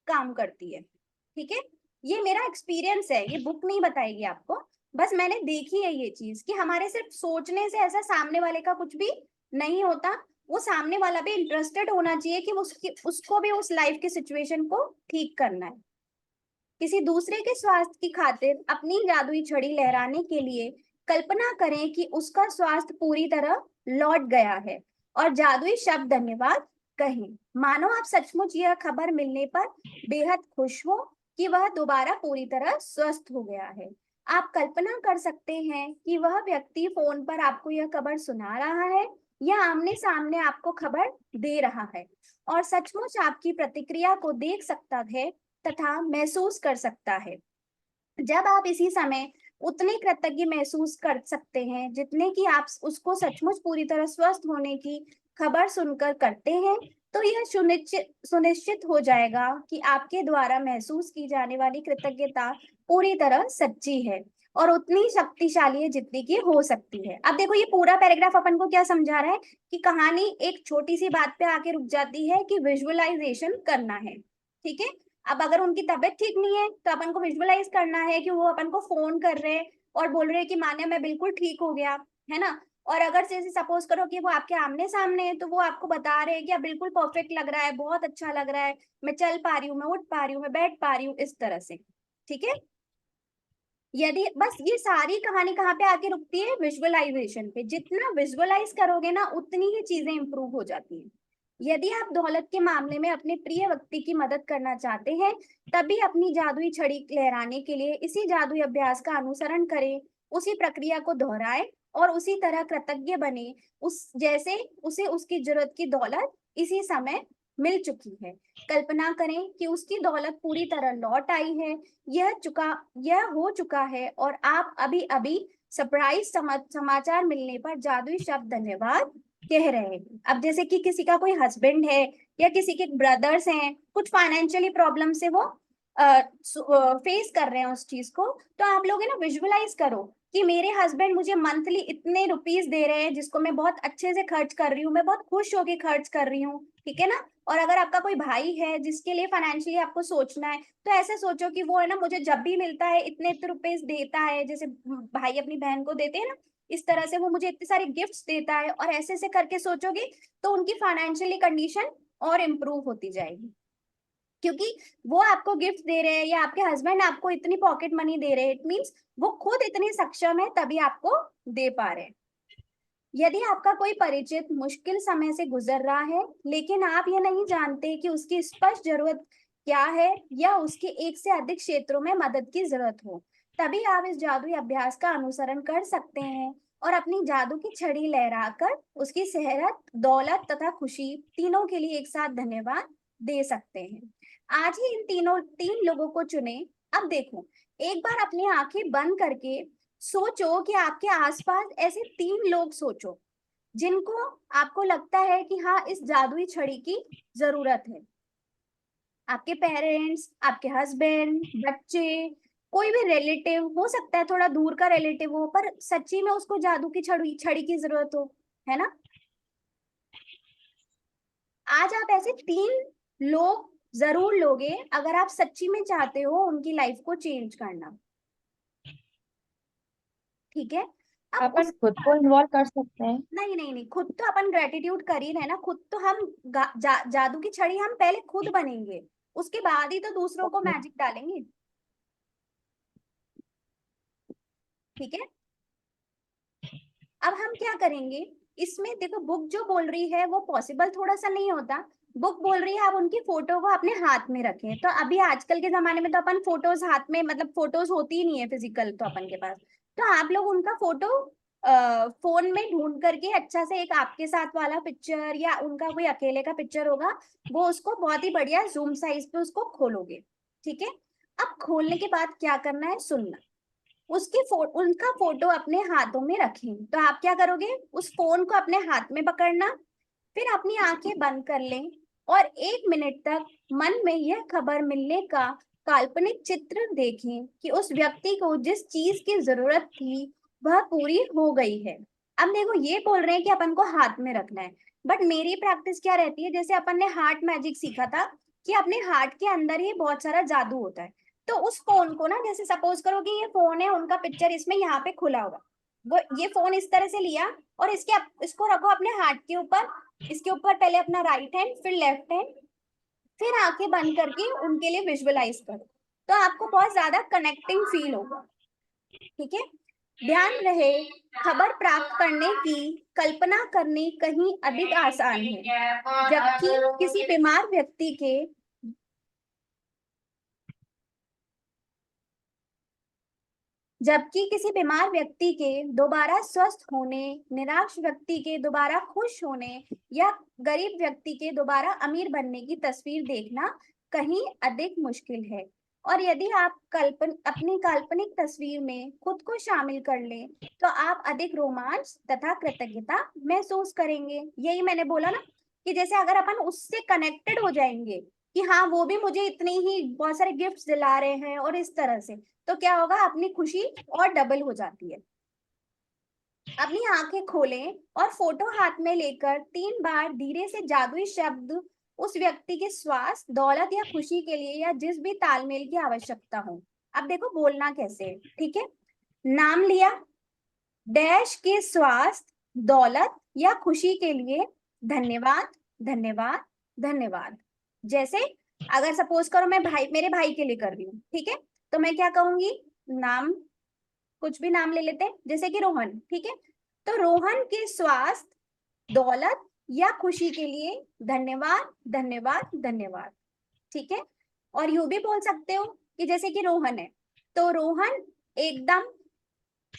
काम करती है। ठीक है, ये मेरा एक्सपीरियंस है, ये बुक नहीं बताएगी आपको, बस मैंने देखी है ये चीज कि हमारे सिर्फ सोचने से ऐसा सामने वाले का कुछ भी नहीं होता, वो सामने वाला भी इंटरेस्टेड होना चाहिए कि उसको भी उस लाइफ की सिचुएशन को ठीक करना है। किसी दूसरे के स्वास्थ्य की खातिर अपनी जादुई छड़ी लहराने के लिए कल्पना करें कि उसका स्वास्थ्य पूरी तरह लौट गया है और जादुई शब्द धन्यवाद कहें, मानो आप सचमुच यह खबर मिलने पर बेहद खुश हो कि वह दोबारा पूरी तरह स्वस्थ हो गया है। आप कल्पना कर सकते हैं कि वह व्यक्ति फोन पर आपको यह खबर सुना रहा है या आमने सामने आपको खबर दे रहा है और सचमुच आपकी प्रतिक्रिया को देख सकता है तथा महसूस कर सकता है। जब आप इसी समय उतने कृतज्ञ महसूस कर सकते हैं जितने कि आप उसको सचमुच पूरी तरह स्वस्थ होने की खबर सुनकर करते हैं, तो यह सुनिश्चित हो जाएगा कि आपके द्वारा महसूस की जाने वाली कृतज्ञता पूरी तरह सच्ची है और उतनी शक्तिशाली है जितनी की हो सकती है। अब देखो ये पूरा पैराग्राफ अपन को क्या समझा रहा है कि कहानी एक छोटी सी बात पे आके रुक जाती है कि विजुअलाइजेशन करना है। ठीक है, अब अगर उनकी तबीयत ठीक नहीं है तो अपन को विजुअलाइज करना है कि वो अपन को फोन कर रहे हैं और बोल रहे हैं कि मान्या मैं बिल्कुल ठीक हो गया, है ना। और अगर जैसे सपोज करो कि वो आपके आमने सामने है तो वो आपको बता रहे हैं कि आप बिल्कुल परफेक्ट लग रहा है, बहुत अच्छा लग रहा है, मैं चल पा रही हूँ, मैं उठ पा रही हूँ, मैं बैठ पा रही हूँ, इस तरह से। ठीक है, यदि बस ये सारी कहानी कहाँ पे आके रुकती है, विजुअलाइजेशन पे। जितना विजुअलाइज करोगे ना उतनी ही चीजें इंप्रूव हो जाती हैं। यदि आप दौलत के मामले में अपने प्रिय व्यक्ति की मदद करना चाहते हैं, तभी अपनी जादुई छड़ी लहराने के लिए इसी जादुई अभ्यास का अनुसरण करें, उसी प्रक्रिया को दोहराएं और उसी तरह कृतज्ञ बने उस जैसे उसे उसकी जरूरत की दौलत इसी समय मिल चुकी है। कल्पना करें कि उसकी दौलत पूरी तरह लौट आई है, यह हो चुका है और आप अभी अभी सरप्राइज समाचार मिलने पर जादुई शब्द धन्यवाद कह रहे हैं। अब जैसे कि किसी का कोई हस्बैंड है या किसी के ब्रदर्स हैं, कुछ फाइनेंशियली प्रॉब्लम से वो फेस कर रहे हैं उस चीज को, तो आप लोग है ना विजुअलाइज करो कि मेरे हस्बैंड मुझे मंथली इतने रुपीस दे रहे हैं जिसको मैं बहुत अच्छे से खर्च कर रही हूँ, मैं बहुत खुश होके खर्च कर रही हूँ। ठीक है ना। और अगर आपका कोई भाई है जिसके लिए फाइनेंशियली आपको सोचना है, तो ऐसे सोचो कि वो है ना मुझे जब भी मिलता है इतने इतने रुपए देता है, जैसे भाई अपनी बहन को देते हैं ना, इस तरह से वो मुझे इतने सारे गिफ्ट्स देता है, और ऐसे ऐसे करके सोचोगे तो उनकी फाइनेंशियली कंडीशन और इम्प्रूव होती जाएगी, क्योंकि वो आपको गिफ्ट दे रहे हैं या आपके हस्बैंड आपको इतनी पॉकेट मनी दे रहे हैं, इट मीन्स वो खुद इतने सक्षम है तभी आपको दे पा रहे हैं। यदि आपका कोई परिचित मुश्किल समय से गुजर रहा है लेकिन आप ये नहीं जानते कि उसकी स्पष्ट जरूरत क्या है या उसके एक से अधिक क्षेत्रों में मदद की जरूरत हो, तभी आप इस जादुई अभ्यास का अनुसरण कर सकते हैं और अपनी जादू की छड़ी लहराकर उसकी सेहत, दौलत तथा खुशी तीनों के लिए एक साथ धन्यवाद दे सकते हैं। आज ही इन तीन लोगों को चुने। अब देखो, एक बार अपनी आंखें बंद करके सोचो कि आपके आसपास ऐसे 3 लोग सोचो जिनको आपको लगता है कि हाँ इस जादुई छड़ी की जरूरत है। आपके पेरेंट्स, आपके हस्बैंड, बच्चे, कोई भी रिलेटिव हो सकता है, थोड़ा दूर का रिलेटिव हो पर सच्ची में उसको जादू की छड़ी की जरूरत हो, है ना। आज आप ऐसे 3 लोग जरूर लोगे अगर आप सच्ची में चाहते हो उनकी लाइफ को चेंज करना। ठीक है, अब अपन उस खुद को इन्वॉल्व कर सकते हैं। नहीं नहीं नहीं, खुद तो अपन ग्रेटिट्यूड कर ही रहे ना, खुद तो हम जादू की छड़ी हम पहले खुद बनेंगे, उसके बाद ही तो दूसरों को मैजिक डालेंगे। ठीक है, अब हम क्या करेंगे, इसमें देखो बुक जो बोल रही है वो पॉसिबल थोड़ा सा नहीं होता। बुक बोल रही है आप उनकी फोटो को अपने हाथ में रखें, तो अभी आजकल के जमाने में तो अपन फोटोज हाथ में, मतलब फोटोज होती ही नहीं है फिजिकल तो अपन के पास, तो आप लोग उनका फोटो फोन में ढूंढ करके अच्छा से एक आपके साथ वाला पिक्चर या उनका कोई अकेले का पिक्चर होगा, वो उसको बहुत ही बढ़िया जूम साइज पे उसको खोलोगे। ठीक है, अब खोलने के बाद क्या करना है सुनना, उनका फोटो अपने हाथों में रखें, तो आप क्या करोगे, उस फोन को अपने हाथ में पकड़ना, फिर अपनी आंखें बंद कर लें और 1 मिनट तक मन में यह खबर मिलने का काल्पनिक चित्र देखें कि उस व्यक्ति को जिस चीज की जरूरत थी वह पूरी हो गई है। अब देखो ये बोल रहे हैं कि अपन को हाथ में रखना है, बट मेरी प्रैक्टिस क्या रहती है, जैसे अपन ने हार्ट मैजिक सीखा था कि अपने हार्ट के अंदर ही बहुत सारा जादू होता है। तो उस फोन को ना, जैसे सपोज करो कि ये फोन है, उनका पिक्चर इसमें यहाँ पे खुला होगा, वो ये फोन इस तरह से लिया और इसको रखो अपने हार्ट के ऊपर, इसके ऊपर पहले अपना राइट हैंड, फिर लेफ्ट हैंड, फिर आंखें बंद करके उनके लिए विजुअलाइज करो, तो आपको बहुत ज्यादा कनेक्टिंग फील होगा। ठीक है, ध्यान रहे खबर प्राप्त करने की कल्पना करनी कहीं अधिक आसान है, जबकि किसी बीमार व्यक्ति के दोबारा स्वस्थ होने, निराश व्यक्ति के दोबारा खुश होने या गरीब व्यक्ति के दोबारा अमीर बनने की तस्वीर देखना कहीं अधिक मुश्किल है। और यदि आप अपनी काल्पनिक तस्वीर में खुद को शामिल कर लें तो आप अधिक रोमांच तथा कृतज्ञता महसूस करेंगे। यही मैंने बोला ना कि जैसे अगर अपन उससे कनेक्टेड हो जाएंगे कि हाँ वो भी मुझे इतनी ही बहुत सारे गिफ्ट्स दिला रहे हैं और इस तरह से, तो क्या होगा, अपनी खुशी और डबल हो जाती है। अपनी आंखें खोलें और फोटो हाथ में लेकर 3 बार धीरे से जादुई शब्द उस व्यक्ति के स्वास्थ्य, दौलत या खुशी के लिए या जिस भी तालमेल की आवश्यकता हो। अब देखो बोलना कैसे है, ठीक है। नाम लिया, डैश के स्वास्थ्य, दौलत या खुशी के लिए धन्यवाद, धन्यवाद, धन्यवाद। जैसे अगर सपोज करो मैं मेरे भाई के लिए कर रही हूँ, ठीक है, तो मैं क्या कहूंगी, नाम, कुछ भी नाम ले लेते हैं, जैसे कि रोहन, ठीक है, तो रोहन के स्वास्थ्य, दौलत या खुशी के लिए धन्यवाद, धन्यवाद, धन्यवाद। ठीक है, और यूं भी बोल सकते हो कि जैसे कि रोहन है तो रोहन एकदम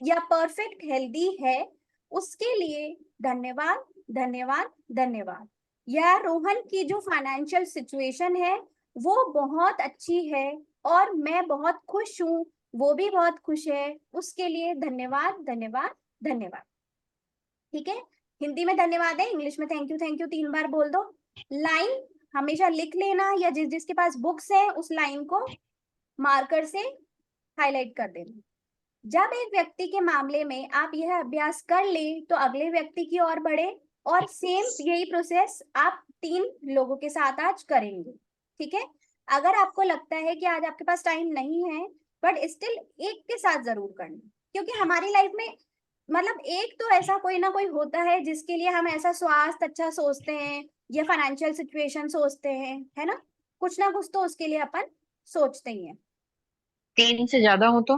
या परफेक्ट हेल्दी है, उसके लिए धन्यवाद, धन्यवाद, धन्यवाद। या रोहन की जो फाइनेंशियल सिचुएशन है वो बहुत अच्छी है और मैं बहुत खुश हूँ, वो भी बहुत खुश है, उसके लिए धन्यवाद, धन्यवाद, धन्यवाद। ठीक है, हिंदी में धन्यवाद है, इंग्लिश में थैंक यू 3 बार बोल दो। लाइन हमेशा लिख लेना या जिसके पास बुक्स है उस लाइन को मार्कर से हाईलाइट कर देना। जब एक व्यक्ति के मामले में आप यह अभ्यास कर ले तो अगले व्यक्ति की ओर बढ़े और सेम यही प्रोसेस आप 3 लोगों के साथ आज करेंगे। ठीक है, अगर आपको लगता है कि आज आपके पास टाइम नहीं है, बट स्टिल एक के साथ जरूर करना, क्योंकि हमारी लाइफ में मतलब एक तो ऐसा कोई ना कोई होता है जिसके लिए हम ऐसा स्वास्थ्य अच्छा सोचते हैं या फाइनेंशियल सिचुएशन सोचते हैं, है ना कुछ तो उसके लिए अपन सोचते ही हैं। 3 से ज्यादा हो तो?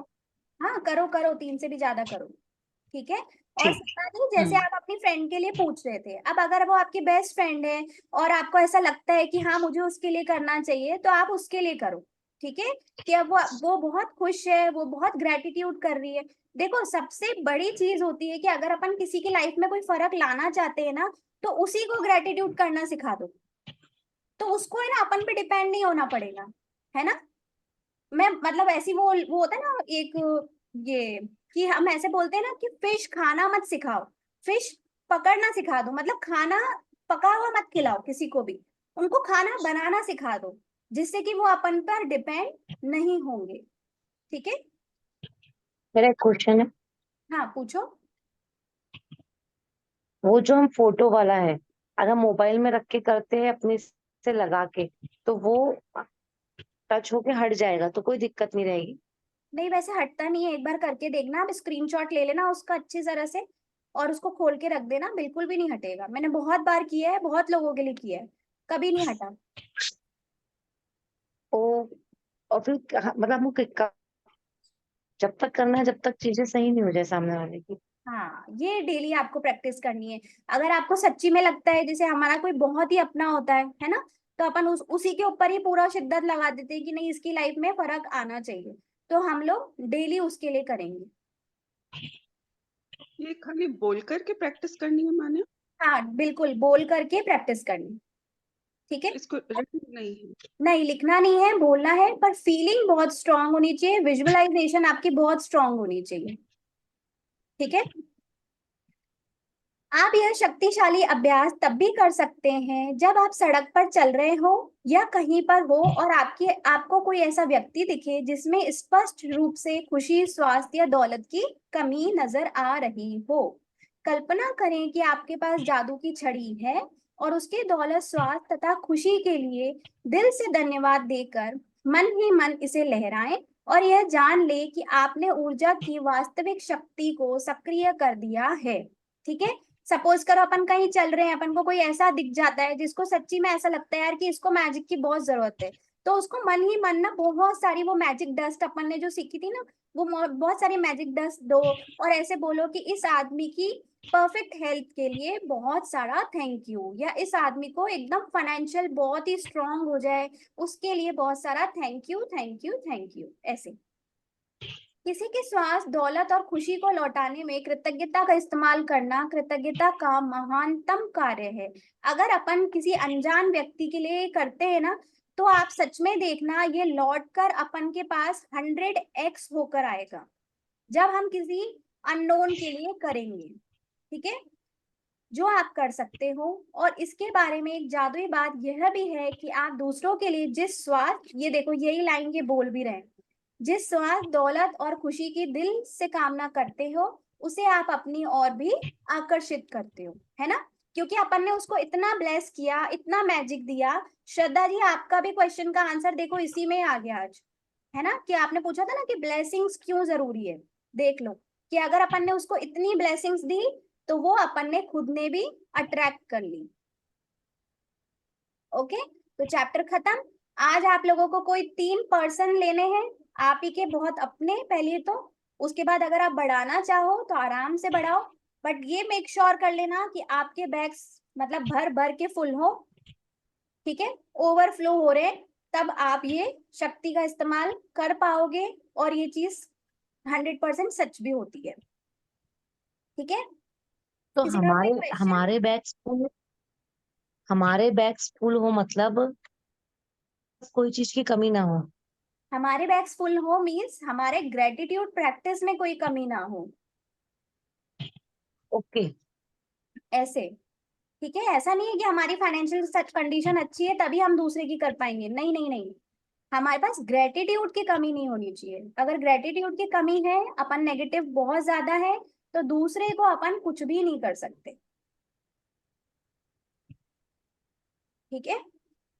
हाँ करो करो, 3 से भी ज्यादा करो। ठीक है, और ठीक। सपना जी जैसे आप अपनी फ्रेंड के लिए पूछ रहे थे, अब अगर वो आपकी बेस्ट फ्रेंड है और आपको ऐसा लगता है कि हाँ मुझे उसके लिए करना चाहिए तो आप उसके लिए करो। ठीक है, कि अब वो बहुत खुश है, वो बहुत ग्रेटिट्यूड कर रही है। देखो सबसे बड़ी चीज होती है कि अगर अपन किसी की लाइफ में कोई फर्क लाना चाहते हैं ना, तो उसी को ग्रेटिट्यूड करना सिखा दो, तो उसको है ना अपन पे डिपेंड नहीं होना पड़ेगा, है ना। मैं मतलब ऐसी वो होता है ना एक ये, कि हम ऐसे बोलते हैं ना कि फिश खाना मत सिखाओ, फिश पकड़ना सिखा दो, मतलब खाना पका हुआ मत खिलाओ किसी को भी, उनको खाना बनाना सिखा दो, जिससे कि वो अपन पर डिपेंड नहीं होंगे। ठीक है, मेरा एक क्वेश्चन है, हाँ पूछो। वो जो हम फोटो वाला है, अगर मोबाइल में रख के करते हैं अपने से लगा के, तो वो टच होके हट जाएगा तो कोई दिक्कत नहीं रहेगी? नहीं वैसे हटता नहीं है, एक बार करके देखना, आप स्क्रीनशॉट ले लेना उसका अच्छी तरह से और उसको खोल के रख देना, बिल्कुल भी नहीं हटेगा। मैंने बहुत बार किया है, बहुत लोगों के लिए किया है, कभी नहीं हटा। ओ, और फिर मतलब हमको जब तक करना है जब तक चीजें सही नहीं हो जाए सामने वाले की। हाँ ये डेली आपको प्रैक्टिस करनी है। अगर आपको सच्ची में लगता है जैसे हमारा कोई बहुत ही अपना होता है ना, तो अपन उसी के ऊपर ही पूरा शिद्दत लगा देते हैं कि नहीं इसकी लाइफ में फर्क आना चाहिए, तो हम लोग डेली उसके लिए करेंगे। ये खाली बोल करके प्रैक्टिस करनी है माने? हाँ बिल्कुल, बोल करके प्रैक्टिस करनी। ठीक है, इसको रिटन नहीं है? नहीं लिखना नहीं है, बोलना है, पर फीलिंग बहुत स्ट्रांग होनी चाहिए, विजुअलाइजेशन आपकी बहुत स्ट्रांग होनी चाहिए। ठीक है, आप यह शक्तिशाली अभ्यास तब भी कर सकते हैं जब आप सड़क पर चल रहे हो या कहीं पर हो और आपको कोई ऐसा व्यक्ति दिखे जिसमें स्पष्ट रूप से खुशी, स्वास्थ्य या दौलत की कमी नजर आ रही हो। कल्पना करें कि आपके पास जादू की छड़ी है और उसके दौलत, स्वास्थ्य तथा खुशी के लिए दिल से धन्यवाद देकर मन ही मन इसे लहराएं और यह जान ले कि आपने ऊर्जा की वास्तविक शक्ति को सक्रिय कर दिया है। ठीक है। सपोज करो अपन कहीं चल रहे हैं, अपन को कोई ऐसा दिख जाता है जिसको सच्ची में ऐसा लगता है यार कि इसको मैजिक की बहुत जरूरत है, तो उसको मन ही मन ना बहुत सारी वो मैजिक डस्ट अपन ने जो सीखी थी ना, वो बहुत सारी मैजिक डस्ट दो और ऐसे बोलो कि इस आदमी की परफेक्ट हेल्थ के लिए बहुत सारा थैंक यू, या इस आदमी को एकदम फाइनेंशियल बहुत ही स्ट्रांग हो जाए उसके लिए बहुत सारा thank you thank you thank you. ऐसे किसी के स्वास्थ्य, दौलत और खुशी को लौटाने में कृतज्ञता का इस्तेमाल करना कृतज्ञता का महानतम कार्य है। अगर अपन किसी अनजान व्यक्ति के लिए करते हैं ना, तो आप सच में देखना ये लौट कर अपन के पास 100x होकर आएगा जब हम किसी अननोन के लिए करेंगे। ठीक है, जो आप कर सकते हो। और इसके बारे में एक जादुई बात यह भी है कि आप दूसरों के लिए जिस स्वार्थ, ये देखो यही लाइन के बोल भी रहे हैं, जिस स्वार्थ, दौलत और खुशी की दिल से कामना करते हो उसे आप अपनी ओर भी आकर्षित करते हो, है ना। क्योंकि अपन ने उसको इतना ब्लेस किया, इतना मैजिक दिया। श्रद्धा जी, आपका भी क्वेश्चन का आंसर देखो इसी में आ गया आज, है ना, कि आपने पूछा था ना कि ब्लेसिंग्स क्यों जरूरी है। देख लो कि अगर अपन ने उसको इतनी ब्लेसिंग्स दी तो वो अपन ने खुद ने भी अट्रैक्ट कर ली। ओके, तो चैप्टर खत्म। आज आप लोगों को कोई 3 पर्सन लेने हैं, आप ही के बहुत अपने पहले तो, उसके बाद अगर आप बढ़ाना चाहो तो आराम से बढ़ाओ, बट ये मेक श्योर कर लेना कि आपके बैग्स मतलब भर भर के फुल हो। ठीक है, ओवरफ्लो हो रहे तब आप ये शक्ति का इस्तेमाल कर पाओगे और ये चीज 100% सच भी होती है। ठीक है, तो किसी का कोई क्वेश्चन? हमारे बैग्स फुल हो मतलब कोई चीज की कमी ना हो। हमारे बैग्स फुल हो मीन्स हमारे ग्रेटिट्यूड प्रैक्टिस में कोई कमी ना हो, ओके। ऐसे। ठीक है, ऐसा नहीं है कि हमारी फाइनेंशियल कंडीशन अच्छी है तभी हम दूसरे की कर पाएंगे, नहीं नहीं नहीं। हमारे पास ग्रेटिट्यूड की कमी नहीं होनी चाहिए। अगर ग्रेटिट्यूड की कमी है, अपन नेगेटिव बहुत ज्यादा है, तो दूसरे को अपन कुछ भी नहीं कर सकते। ठीक है,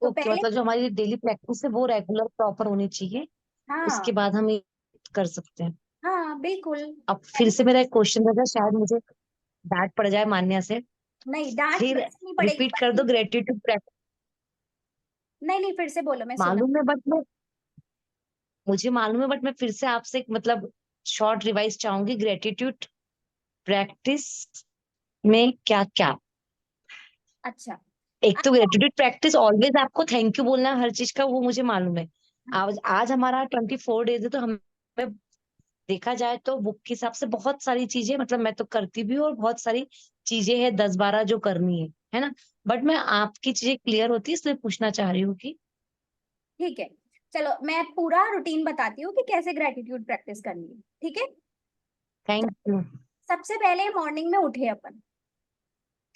तो ओके, पहले, मतलब जो हमारी डेली प्रैक्टिस है वो रेगुलर प्रॉपर होनी चाहिए, उसके हाँ बाद हम ये कर सकते हैं। हाँ बिल्कुल। अब फिर से मेरा एक क्वेश्चन रहेगा, शायद मुझे डांट पड़ जाए मान्या से। नहीं, डांट फिर वैसे नहीं पड़ेगी, रिपीट कर पर दो ग्रेटिट्यूड प्रैक्टिस। नहीं नहीं, फिर से बोलो, मैं सुना। मालूम है बट मैं मुझे मालूम है बट मैं फिर से आपसे एक मतलब शॉर्ट रिवाइज चाहूंगी, ग्रेटिट्यूड प्रैक्टिस में क्या क्या। अच्छा, एक तो आपको, ग्रेटिट्यूड प्रैक्टिस ऑलवेज आपको थैंक यू बोलना है हर चीज का, वो मुझे मालूम है। आज आज हमारा 24 डेज है, तो हमें देखा जाए तो बुक के हिसाब से बहुत सारी चीजें मतलब मैं तो करती भी हूँ, और बहुत सारी चीजें हैं 10-12 जो करनी है ना। बट मैं आपकी चीजें क्लियर होती है इसलिए पूछना चाह रही हूँ कि ठीक है, चलो मैं पूरा रूटीन बताती हूँ कि कैसे ग्रेटिट्यूड प्रैक्टिस करनी है। ठीक है, थैंक यू। सबसे पहले मॉर्निंग में उठे अपन।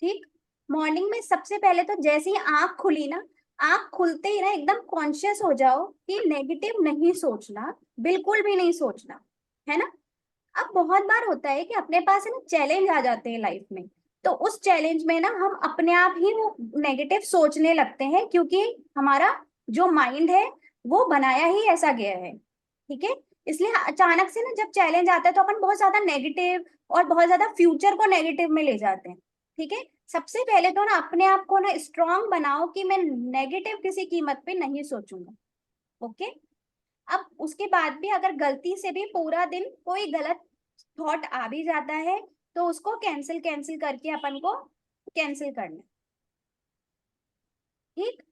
ठीक, मॉर्निंग में सबसे पहले तो जैसे ही आंख खुली ना, आंख खुलते ही ना एकदम कॉन्शियस हो जाओ कि नेगेटिव नहीं सोचना, बिल्कुल भी नहीं सोचना, है ना। अब बहुत बार होता है कि अपने पास है ना चैलेंज आ जाते हैं लाइफ में, तो उस चैलेंज में ना हम अपने आप ही वो नेगेटिव सोचने लगते हैं, क्योंकि हमारा जो माइंड है वो बनाया ही ऐसा गया है। ठीक है, इसलिए अचानक से ना जब चैलेंज आता है तो अपन बहुत ज्यादा नेगेटिव और बहुत ज्यादा फ्यूचर को नेगेटिव में ले जाते हैं। ठीक है, सबसे पहले तो ना अपने आप को ना स्ट्रांग बनाओ कि मैं नेगेटिव किसी कीमत पे नहीं सोचूंगा। ओके, अब उसके बाद भी अगर गलती से भी पूरा दिन कोई गलत थॉट आ भी जाता है तो उसको कैंसिल कैंसिल करके अपन को कैंसिल करना है। ठीक,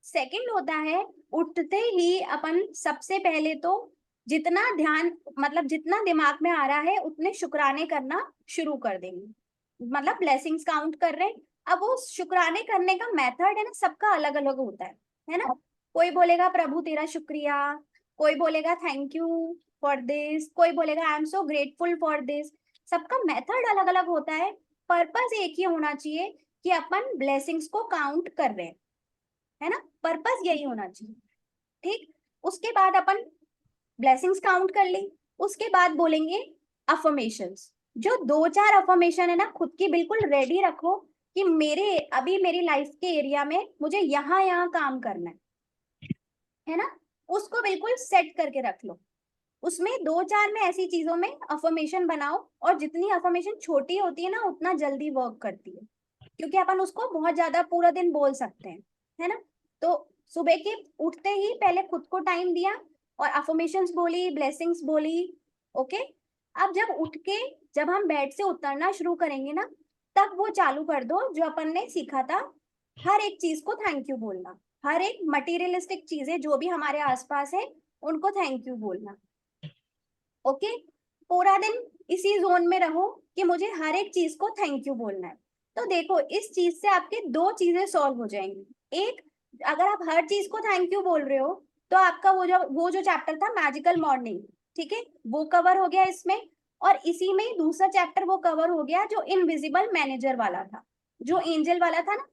सेकंड होता है, उठते ही अपन सबसे पहले तो जितना ध्यान मतलब जितना दिमाग में आ रहा है उतने शुक्राने करना शुरू कर देंगे, मतलब ब्लेसिंग्स काउंट कर रहे हैं। अब वो शुक्राने करने का मेथड है ना, सबका अलग अलग होता है ना। कोई बोलेगा प्रभु तेरा शुक्रिया, कोई बोलेगा थैंक यू फॉर दिस, कोई बोलेगा I am so grateful for this. सबका मेथड अलग अलग होता है, पर्पस एक ही होना चाहिए कि अपन ब्लेसिंग्स को काउंट कर रहे हैं, है ना, पर्पस यही होना चाहिए। ठीक, उसके बाद अपन ब्लेसिंग्स काउंट कर ली, उसके बाद बोलेंगे अफर्मेशंस। जो 2-4 अफर्मेशन है ना, खुद की बिल्कुल रेडी रखो कि मेरे अभी मेरी लाइफ के एरिया में मुझे यहाँ यहाँ काम करना है ना, उसको बिल्कुल सेट करके रख लो। उसमें 2-4 में ऐसी चीजों में अफर्मेशन बनाओ, और जितनी अफर्मेशन छोटी होती है ना उतना जल्दी वर्क करती है, क्योंकि अपन उसको बहुत ज्यादा पूरा दिन बोल सकते हैं, है ना। तो सुबह के उठते ही पहले खुद को टाइम दिया और अफर्मेशंस बोली, ब्लेसिंग्स बोली। ओके, अब जब उठ के जब हम बेड से उतरना शुरू करेंगे ना, तब वो चालू कर दो जो अपन ने सीखा था, हर एक चीज को थैंक यू बोलना। हर एक मटेरियलिस्टिक चीजें जो भी हमारे आसपास है उनको थैंक यू बोलना। ओके, पूरा दिन इसी जोन में रहो कि मुझे हर एक चीज को थैंक यू बोलना है। तो देखो, इस चीज से आपके 2 चीजें सॉल्व हो जाएंगी। एक, अगर आप हर चीज को थैंक यू बोल रहे हो तो आपका वो जो चैप्टर था मैजिकल मॉर्निंग, ठीक है, वो कवर हो गया इसमें। और इसी में दूसरा चैप्टर वो कवर हो गया जो इनविजिबल मैनेजर वाला था, जो एंजल वाला था ना,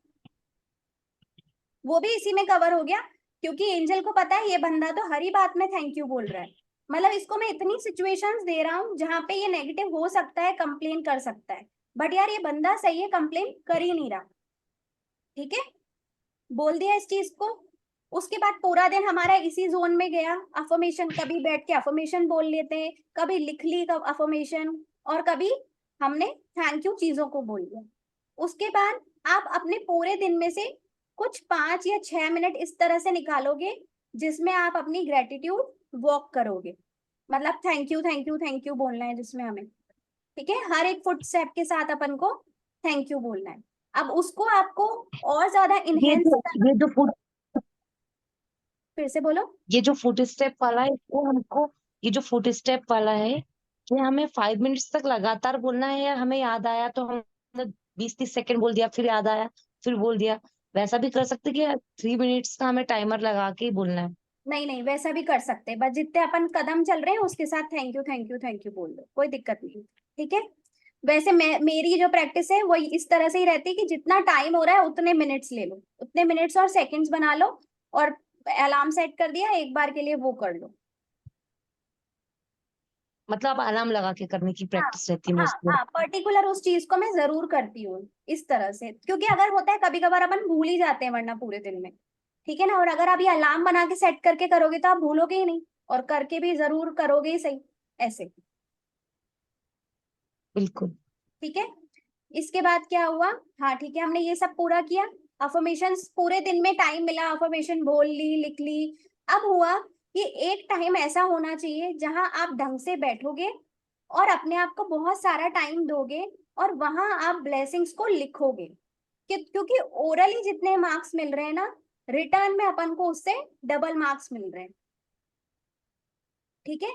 वो भी इसी में कवर हो गया। क्योंकि एंजल को पता है ये बंदा तो हर ही बात में थैंक यू बोल रहा है, मतलब इसको मैं इतनी सिचुएशंस दे रहा हूँ जहां पे ये नेगेटिव हो सकता है, कंप्लेन कर सकता है, बट यार ये बंदा सही है, कंप्लेन कर ही नहीं रहा। ठीक है, बोल दिया इस चीज को। उसके बाद पूरा दिन हमारा इसी जोन में गया, अफर्मेशन, कभी बैठ के अफर्मेशन बोल लेते हैं, कभी लिख ली अफर्मेशन, और कभी हमने थैंक यू चीजों को बोल लिया। उसके बाद आप अपने पूरे दिन में से कुछ 5 या 6 मिनट इस तरह से निकालोगे जिसमें आप अपनी ग्रेटिट्यूड वॉक करोगे, मतलब thank you thank you thank you बोलना है जिसमें हमें, ठीक है, हर एक फुट स्टेप के साथ अपन को थैंक यू बोलना है। अब उसको आपको और ज्यादा ये इनहेंस जो ये जो फुट फिर से बोलो। ये जो फुट स्टेप वाला है इसको हमको ये जो फुट स्टेप वाला है ये हमें 5 मिनट्स तक लगातार बोलना है, या हमें याद आया तो हमने 20-30 सेकंड बोल दिया, फिर याद आया फिर बोल दिया, वैसा भी कर सकते कि 3 मिनट्स का हमें टाइमर लगा के ही बोलना है? नहीं नहीं, वैसा भी कर सकते हैं, बस जितने अपन कदम चल रहे हैं उसके साथ thank you thank you thank you बोल दो, कोई दिक्कत नहीं। ठीक है, वैसे मेरी जो प्रैक्टिस है वो इस तरह से ही रहती है कि जितना टाइम हो रहा है उतने मिनट्स ले लो, उतने मिनट्स और सेकंड्स बना लो, और अलार्म सेट कर दिया एक बार के लिए, वो कर लो। मतलब अलार्म लगा के करने की हाँ प्रैक्टिस रहती है हाँ मोस्टली। हाँ, पर्टिकुलर उस चीज को मैं जरूर करती हूँ इस तरह से, क्योंकि अगर होता है कभी कभार अपन भूल ही जाते हैं वरना पूरे दिन में, ठीक है ना। और अगर आप ये अलार्म बना के सेट करके करोगे तो आप भूलोगे ही नहीं, और करके भी जरूर करोगे ही सही, ऐसे। बिल्कुल। ठीक है, इसके बाद क्या हुआ, हाँ ठीक है, हमने ये सब पूरा किया, अफर्मेशंस पूरे दिन में टाइम मिला, अफर्मेशन बोल ली, लिख ली। अब हुआ कि एक टाइम ऐसा होना चाहिए जहां आप ढंग से बैठोगे और अपने आप को बहुत सारा टाइम दोगे, और वहां आप ब्लेसिंग्स को लिखोगे, क्योंकि ओरली जितने मार्क्स मिल रहे हैं ना, रिटर्न में अपन को उससे डबल मार्क्स मिल रहे हैं। ठीक है,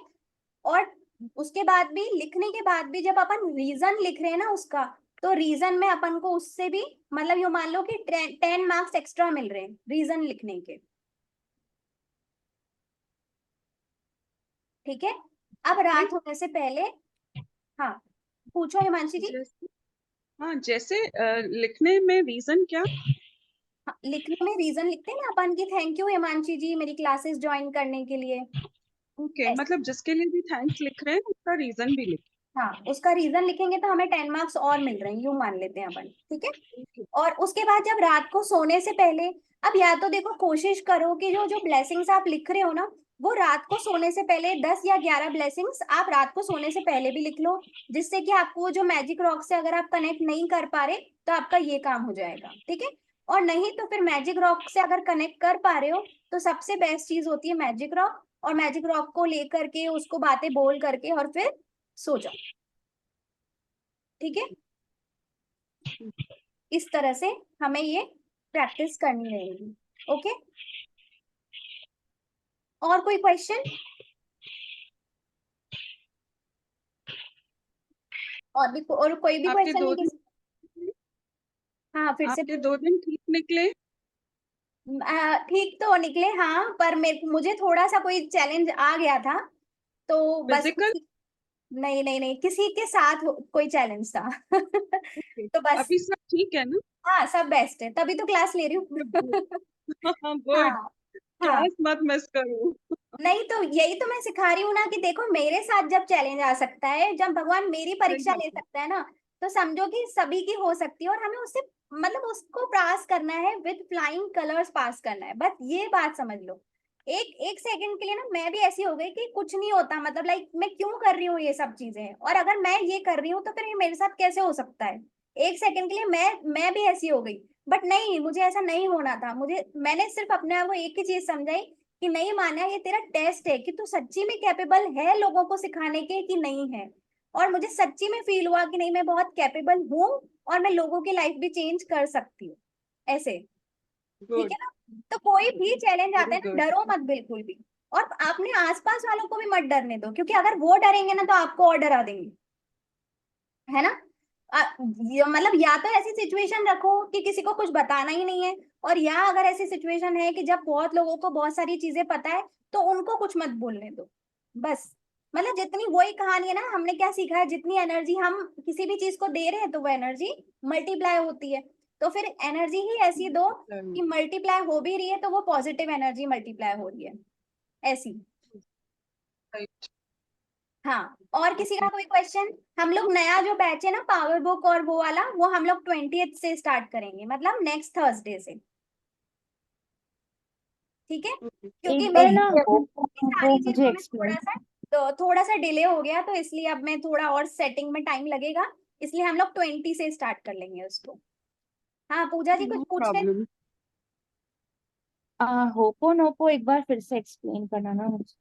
और उसके बाद भी, लिखने के बाद भी जब अपन रीजन लिख रहे हैं ना उसका, तो रीजन में अपन को उससे भी, मतलब ये मान लो कि 10 मार्क्स एक्स्ट्रा मिल रहे हैं रीजन लिखने के। ठीक है, अब रात होने से पहले, हाँ पूछो हिमांशी जी। जैसे हाँ, जैसे लिखने में रीजन क्या? हाँ, लिखने में रीजन लिखते हैं ना अपन की, थैंक यू हिमांशी जी मेरी क्लासेस ज्वाइन करने के लिए, ओके, ऐसे। मतलब जिसके लिए भी थैंक्स लिख रहे हैं उसका रीजन भी लिख। हाँ, उसका रीजन लिखेंगे तो हमें 10 मार्क्स और मिल रहे हैं, यूं मान लेते हैं अपन, ठीक है। ओके। और उसके बाद जब रात को सोने से पहले, अब या तो देखो कोशिश करो कि जो जो ब्लेसिंग्स आप लिख रहे हो ना, वो रात को सोने से पहले 10 या 11 ब्लेसिंग्स आप रात को सोने से पहले भी लिख लो, जिससे कि आपको जो मैजिक रॉक से अगर आप कनेक्ट नहीं कर पा रहे तो आपका ये काम हो जाएगा, ठीक है। और नहीं तो फिर मैजिक रॉक से अगर कनेक्ट कर पा रहे हो तो सबसे बेस्ट चीज होती है मैजिक रॉक, और मैजिक रॉक को लेकर के उसको बातें बोल करके और फिर सो जाओ। ठीक है, इस तरह से हमें ये प्रैक्टिस करनी रहेगी। ओके, और कोई क्वेश्चन, और भी, और कोई भी आपके क्वेश्चन है 2 दिन किसी। हाँ फिर से आपके 2 दिन ठीक निकले? ठीक तो निकले, हाँ, पर मुझे थोड़ा सा कोई चैलेंज आ गया था, तो बस फिजिकल नहीं नहीं नहीं, किसी के साथ कोई चैलेंज था। Okay. तो बस। अभी सब ठीक है ना? हाँ सब बेस्ट है, तभी तो क्लास ले रही हूँ। गुड। हाँ हाँ। क्लास मत मिस करो। नहीं तो यही तो मैं सिखा रही हूँ ना कि देखो मेरे साथ जब चैलेंज आ सकता है, जब भगवान मेरी सही परीक्षा बात ले है। सकता है ना, तो समझो कि सभी की हो सकती है, और हमें उससे मतलब उसको पास करना है, विद फ्लाइंग कलर्स पास करना है, बस ये बात समझ लो। एक एक सेकंड के लिए ना मैं भी ऐसी हो गई कि कुछ नहीं होता, मतलब लाइक मैं क्यों कर रही हूँ ये सब चीजें, और अगर मैं ये कर रही हूँ तो फिर ये मेरे साथ कैसे हो सकता है। एक सेकंड के लिए मैं भी ऐसी हो गई। बट नहीं, मुझे ऐसा नहीं होना था, मैंने सिर्फ अपने आप को एक ही चीज समझाई कि नहीं माना, ये तेरा टेस्ट है कि तू सच्ची में कैपेबल है लोगों को सिखाने के कि नहीं है। और मुझे सच्ची में फील हुआ कि नहीं, मैं बहुत कैपेबल हूँ, और मैं लोगों की लाइफ भी चेंज कर सकती हूँ ऐसे। ठीक गुड। है ना। तो कोई भी चैलेंज आता वेरी है ना, गुड। डरो मत बिल्कुल भी। और अपने आसपास वालों को भी मत डरने दो, क्योंकि अगर वो डरेंगे ना तो आपको और डरा देंगे, है ना। मतलब या तो ऐसी सिचुएशन रखो कि किसी को कुछ बताना ही नहीं है, और या अगर ऐसी सिचुएशन है कि जब बहुत लोगों को बहुत सारी चीजें पता है, तो उनको कुछ मत बोलने दो। बस। मतलब जितनी, वही कहानी है ना, हमने क्या सीखा है, जितनी एनर्जी हम किसी भी चीज को दे रहे हैं तो वो एनर्जी मल्टीप्लाई होती है। तो फिर एनर्जी ही ऐसी दो कि मल्टीप्लाई हो भी रही है तो वो पॉजिटिव एनर्जी मल्टीप्लाई हो रही है, ऐसी। राइट। हाँ, और किसी का कोई क्वेश्चन। हम लोग नया जो बैच है ना पावर बुक और वो वाला, वो हम लोग 20th से स्टार्ट करेंगे, मतलब नेक्स्ट थर्सडे से। ठीक है। क्योंकि एक बार मेरी ना वो सारी मुझे चीजों में एक्सप्लेन। थोड़ा सा डिले हो गया, तो इसलिए अब मैं थोड़ा और सेटिंग में टाइम लगेगा, इसलिए हम लोग 20 से स्टार्ट कर लेंगे उसको। हाँ पूजा जी कुछ नो पूछ रहे थे? प्रॉब्लम। होपोनोपो एक बार फिर से एक्सप्लेन करना ना मुझे।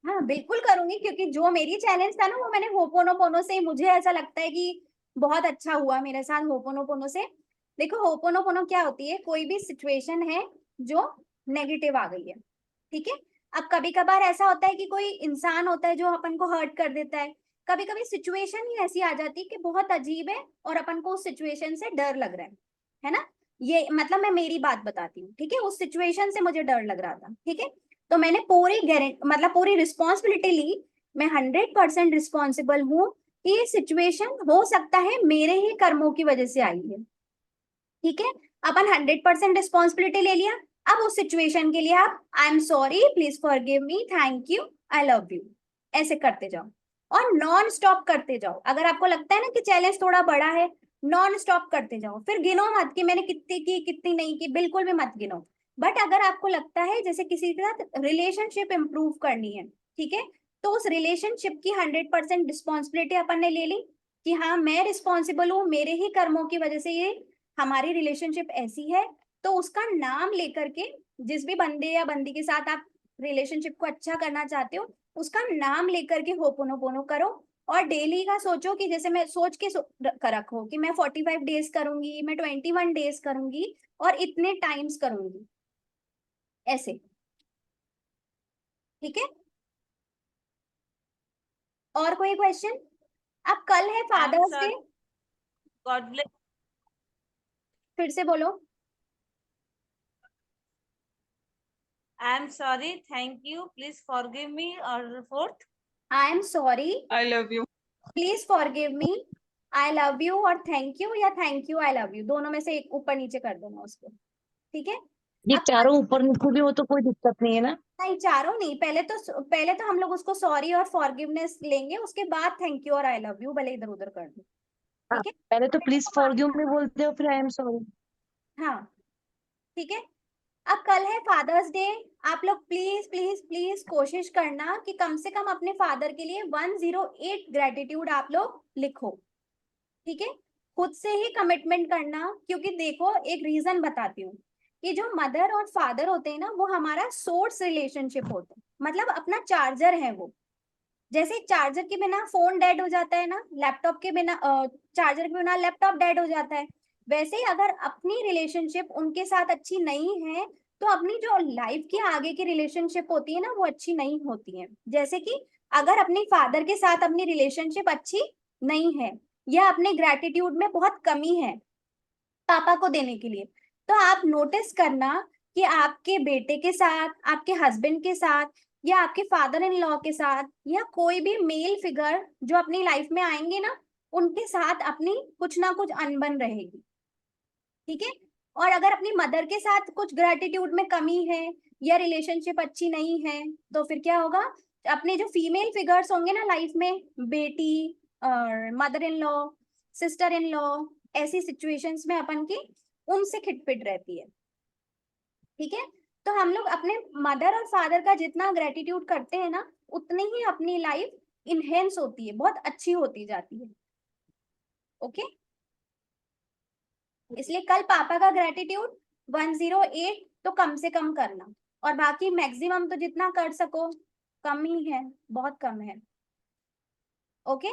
हाँ बिल्कुल करूंगी, क्योंकि जो मेरी चैलेंज था ना वो मैंने होपोनोपोनो से, मुझे ऐसा लगता है कि बहुत अच्छा हुआ मेरे साथ होपोनोपोनो से। देखो होपोनोपोनो क्या होती है, कोई भी सिचुएशन है जो नेगेटिव आ गई है, ठीक है। अब कभी कभार ऐसा होता है कि कोई इंसान होता है जो अपन को हर्ट कर देता है, कभी कभी सिचुएशन ही ऐसी आ जाती है कि बहुत अजीब है और अपन को उस सिचुएशन से डर लग रहा है ना। ये मतलब मैं मेरी बात बताती हूँ, ठीक है, उस सिचुएशन से मुझे डर लग रहा था, ठीक है। तो मैंने पूरी गारंटी, मतलब पूरी रिस्पॉन्सिबिलिटी ली, मैं 100% रिस्पॉन्सिबल हूँ कि ये सिचुएशन हो सकता है मेरे ही कर्मों की वजह से आई है, ठीक है। अपन 100% रिस्पॉन्सिबिलिटी ले लिया। अब उस सिचुएशन के लिए आप आई am sorry, please forgive me, thank you, I love you, ऐसे करते जाओ, और नॉन स्टॉप करते जाओ। अगर आपको लगता है ना कि चैलेंज थोड़ा बड़ा है, नॉन स्टॉप करते जाओ, फिर गिनो मत कि मैंने कितनी की कितनी नहीं की, बिल्कुल भी मत गिनो। बट अगर आपको लगता है जैसे किसी के साथ रिलेशनशिप इंप्रूव करनी है, ठीक है, तो उस रिलेशनशिप की 100% रिस्पॉन्सिबिलिटी अपन ने ले ली कि हाँ मैं रिस्पॉन्सिबल हूँ, मेरे ही कर्मों की वजह से ये हमारी रिलेशनशिप ऐसी है। तो उसका नाम लेकर के, जिस भी बंदे या बंदी के साथ आप रिलेशनशिप को अच्छा करना चाहते हो, उसका नाम लेकर के होपोनोपोनो करो। और डेली का सोचो कि जैसे मैं सोच के रखो कि मैं 45 डेज करूंगी, मैं 21 डेज करूंगी, और इतने टाइम्स करूंगी, ऐसे। ठीक है। और कोई क्वेश्चन? अब कल है I am Father's Day. Sorry, God bless. फिर से बोलो। I am sorry, thank you, please forgive me, और fourth. I am sorry, I love you. Please forgive me, I love you, और थैंक यू या thank you I love you, दोनों में से एक ऊपर नीचे कर देना उसको। ठीक है। ये अब चारों ऊपर नीचे भी हो तो कोई दिक्कत नहीं है ना? नहीं, चारों नहीं, पहले तो हम लोग उसको सॉरी और फॉरगिवनेस लेंगे, उसके बाद थैंक यू और आई लव यू भले इधर उधर कर दो। हाँ, ठीक है। पहले तो पहले प्लीज तो फॉरगिव मी बोलते हो, फिर आई एम सॉरी। हाँ ठीक है। अब कल है फादर्स डे। आप लोग प्लीज प्लीज प्लीज कोशिश करना कि कम से कम अपने फादर के लिए 108 ग्रेटिट्यूड आप लोग लिखो। ठीक है। खुद से ही कमिटमेंट करना, क्योंकि देखो एक रीजन बताती हूँ कि जो मदर और फादर होते हैं ना, वो हमारा सोर्स रिलेशनशिप होता है, मतलब अपना चार्जर है वो। जैसे चार्जर के बिना फोन डेड हो जाता है ना, लैपटॉप के बिना चार्जर के बिना लैपटॉप डेड हो जाता है। वैसे ही अगर अपनी रिलेशनशिप उनके साथ अच्छी नहीं है, तो अपनी जो लाइफ की आगे की रिलेशनशिप होती है ना, वो अच्छी नहीं होती है। जैसे कि अगर अपने फादर के साथ अपनी रिलेशनशिप अच्छी नहीं है, या अपने ग्रेटिट्यूड में बहुत कमी है पापा को देने के लिए, तो आप नोटिस करना कि आपके बेटे के साथ, आपके हस्बैंड के साथ या आपके फादर इन लॉ के साथ, या कोई भी मेल फिगर जो अपनी लाइफ में आएंगे ना, उनके साथ अपनी कुछ ना कुछ अनबन रहेगी। ठीक है। और अगर अपनी मदर के साथ कुछ ग्रेटिट्यूड में कमी है या रिलेशनशिप अच्छी नहीं है, तो फिर क्या होगा, अपने जो फीमेल फिगर्स होंगे ना लाइफ में, बेटी और mother in law, sister in law, ऐसी सिचुएशंस में अपन की उनसे खिटपिट रहती है। ठीक है। तो हम लोग अपने मदर और फादर का जितना ग्रेटिट्यूड करते हैं ना, उतनी ही अपनी लाइफ इनहेंस होती है, बहुत अच्छी होती जाती है। ओके। इसलिए कल पापा का ग्रेटिट्यूड 108 तो कम से कम करना, और बाकी मैक्सिमम तो जितना कर सको, कम ही है, बहुत कम है। ओके।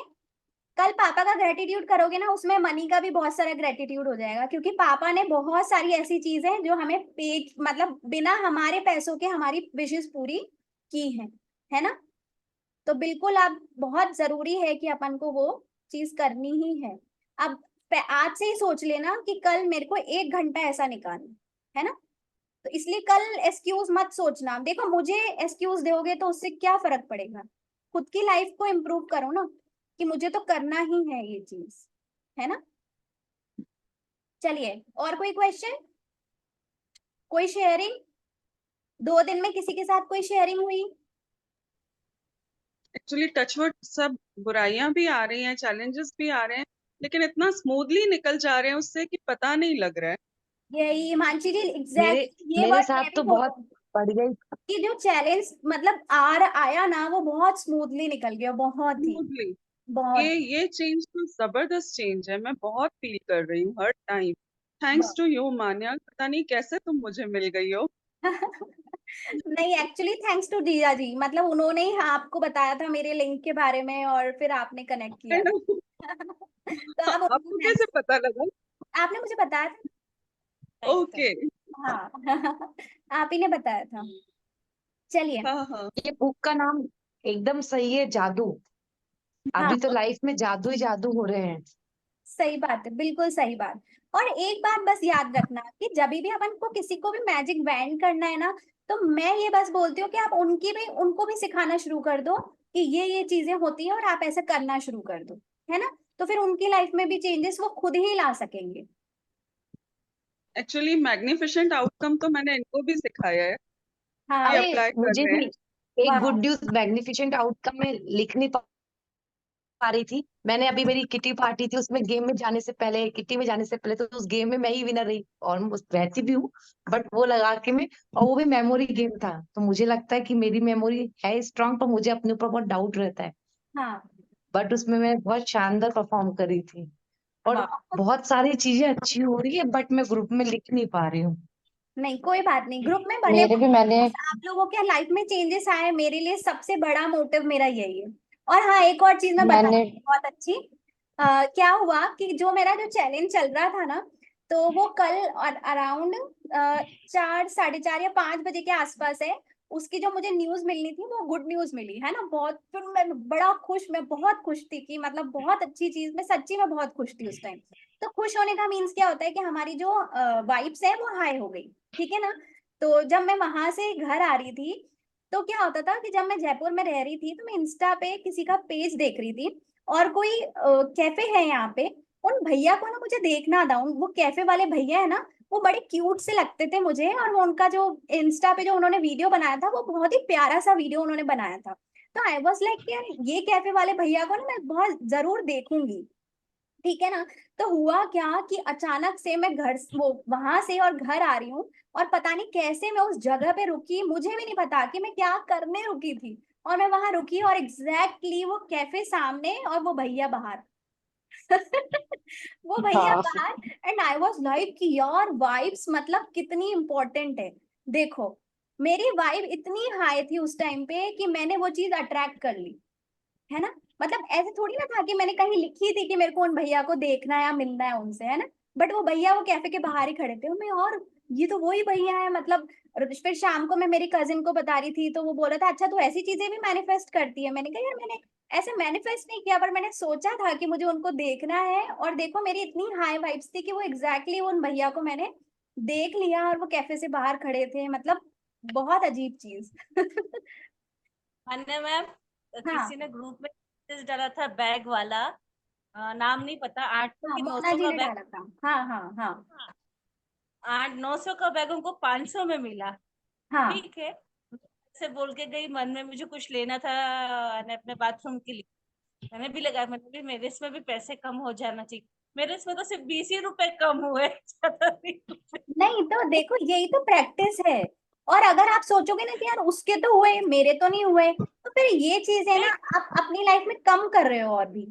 कल पापा का ग्रेटिट्यूड करोगे ना, उसमें मनी का भी बहुत सारा ग्रेटिट्यूड हो जाएगा, क्योंकि पापा ने बहुत सारी ऐसी चीजें जो हमें पे, मतलब बिना हमारे पैसों के हमारी विशेष पूरी की है ना। तो बिल्कुल आप, बहुत जरूरी है कि अपन को वो चीज करनी ही है। अब आज से ही सोच लेना कि कल मेरे को 1 घंटा ऐसा निकालना है ना। तो इसलिए कल एक्सक्यूज मत सोचना। देखो मुझे एक्सक्यूज दोगे तो उससे क्या फर्क पड़ेगा, खुद की लाइफ को इम्प्रूव करो ना, कि मुझे तो करना ही है ये चीज, है ना। चलिए, और कोई क्वेश्चन, कोई शेयरिंग, 2 दिन में किसी के साथ कोई शेयरिंग हुई? एक्चुअली टचवुड सब बुराइयां भी आ रही हैं, चैलेंजेस भी आ रहे हैं, लेकिन इतना स्मूथली निकल जा रहे हैं उससे कि पता नहीं लग रहा है। यही हिमांशी जी, मेरे एग्जैक्टली ये मेरे वर्ड मैं साथ भी तो बहुत बोलूंगी, बढ़िया ही। कि जो चैलेंज मतलब आया ना, वो बहुत स्मूथली निकल गया, बहुत ही, स्मूथली बहुत ये चेंज तो जबरदस्त चेंज है, मैं बहुत फील कर रही हूँ हर टाइम। थैंक्स बहुत। टू यू मान्या, पता नहीं कैसे तुम मुझे मिल गई हो। नहीं, एक्चुअली थैंक्स टू जिया जी, मतलब उन्होंने ही आपको बताया था मेरे लिंक के बारे में, और फिर आपने कनेक्ट किया था। तो आप उनको आपको कैसे थैंक्स, पता लगा? आपने मुझे बताया था। Thanks to- okay. हाँ। आप ही ने बताया था। चलिए। हाँ हाँ। ये बुक का नाम एकदम सही है, जादू। हाँ, अभी तो लाइफ में जादू ही जादू हो रहे हैं। सही बात है, बिल्कुल सही बात। और एक बात बस याद रखना, कि जब भी अपन को किसी को भी मैजिक बैंड करना है ना, तो मैं ये बस बोलती हूँ कि आप उनको भी सिखाना शुरू कर दो, कि ये चीजें होती है और आप ऐसा करना शुरू कर दो, है ना। तो फिर उनकी लाइफ में भी चेंजेस वो खुद ही ला सकेंगे। एक्चुअली मैग्निफिसेंट आउटकम तो मैंने इनको भी सिखाया है, ये हाँ। अरे अप्लाई कर मुझे रहे भी हैं। एक वाह। गुड न्यूज, मैग्निफिसेंट आउटकम में लिख नहीं पा रही थी। मैंने अभी, मेरी किटी पार्टी थी, उसमें गेम में जाने से पहले, किटी में जाने से पहले तो उस गेम में मैं ही विनर रही, ऑलमोस्ट रहती भी हूँ, बट वो लगा के मैं, और वो भी मेमोरी गेम था, तो मुझे लगता है कि मेरी मेमोरी है स्ट्रांग, पर मुझे अपने ऊपर बहुत डाउट रहता है। हाँ। बट उसमें मैं बहुत शानदार परफॉर्म करी थी, और वाह। बहुत सारी चीजें अच्छी हो रही है, बट मैं ग्रुप में लिख नहीं पा रही हूँ। नहीं, कोई बात नहीं, ग्रुप में भले मेरे भी मैंने बस आप लोगों के लाइफ में चेंजेस आए, मेरे लिए सबसे बड़ा मोटिव मेरा यही है। और हाँ, एक और चीज मैं बता मैंने बहुत अच्छी, क्या हुआ कि जो मेरा जो चैलेंज चल रहा था ना, तो वो कल अराउंड 4, 4:30 या 5 बजे के आसपास है, उसकी जो मुझे न्यूज मिलनी थी वो गुड न्यूज मिली है ना। बहुत, फिर मैं बड़ा खुश, मैं बहुत खुश थी कि मतलब बहुत अच्छी चीज, मैं सच्ची में बहुत खुश थी उस टाइम। तो खुश होने का मीन्स क्या होता है, कि हमारी जो वाइब्स है वो हाई हो गई। ठीक है ना। तो जब मैं वहां से घर आ रही थी, तो क्या होता था कि जब मैं जयपुर में रह रही थी, तो मैं इंस्टा पे किसी का पेज देख रही थी, और कोई कैफे है यहाँ पे, उन भैया को ना मुझे देखना था, वो कैफे वाले भैया है ना, वो बड़े क्यूट से लगते थे मुझे, और वो उनका जो इंस्टा पे जो उन्होंने वीडियो बनाया था, वो बहुत ही प्यारा सा वीडियो उन्होंने बनाया था। तो आई वॉज लाइक यार, ये कैफे वाले भैया को ना मैं बहुत जरूर देखूंगी। ठीक है ना। तो हुआ क्या कि अचानक से मैं घर, वो वहां से और घर आ रही हूँ, और पता नहीं कैसे मैं उस जगह पे रुकी, मुझे भी नहीं पता कि मैं क्या करने रुकी थी। और मैं वहां रुकी, और एग्जैक्टली वो कैफे सामने और वो भैया बाहर। वो भैया हाँ बाहर। एंड आई वाज लाइक कि यार, वाइब्स मतलब कितनी इंपॉर्टेंट है। देखो, मेरी वाइब इतनी हाई थी उस टाइम पे, कि मैंने वो चीज अट्रैक्ट कर ली, है ना। मतलब ऐसे थोड़ी ना था कि मैंने कहीं लिखी थी कि मेरे को उन भैया को देखना है या मिलना है उनसे, है ना। बट वो भैया वो कैफे के बाहर ही खड़े थे, मैं और ये तो वही भैया है मतलब। और फिर शाम को मैं मेरी कजिन को बता रही थी, तो वो बोला था अच्छा तू ऐसी चीजें भी मैनिफेस्ट करती है। मैंने कहा यार, मैंने ऐसे मैनिफेस्ट नहीं किया, पर मैंने सोचा था कि मुझे उनको देखना है, और देखो मेरी इतनी हाई वाइब्स थी कि वो एग्जैक्टली उन भैया को मैंने देख लिया, और वो कैफे से बाहर खड़े थे, मतलब बहुत अजीब चीज। मैंने मैम हाँ किसी ने ग्रुप में मैसेज डाला था बैग वाला, नाम नहीं पता, 800 हाँ, की मोना 900 जी का ने बैग। डाला था। हाँ हाँ हाँ 900 का बैग उनको 500 में मिला। हाँ। ठीक है, से बोल के गई, मन में मुझे कुछ लेना था अपने बाथरूम के लिए। मैंने भी लगाया, मैंने भी मेरे इसमें भी पैसे कम हो जाना चाहिए। मेरे इसमें तो सिर्फ 20 ही रुपए कम हुए, ज्यादा नहीं हुए। नहीं तो देखो, यही तो प्रैक्टिस है। और अगर आप सोचोगे ना कि यार उसके तो हुए, मेरे तो नहीं हुए, तो फिर ये चीज है ना, नहीं, आप अपनी लाइफ में कम कर रहे हो और भी,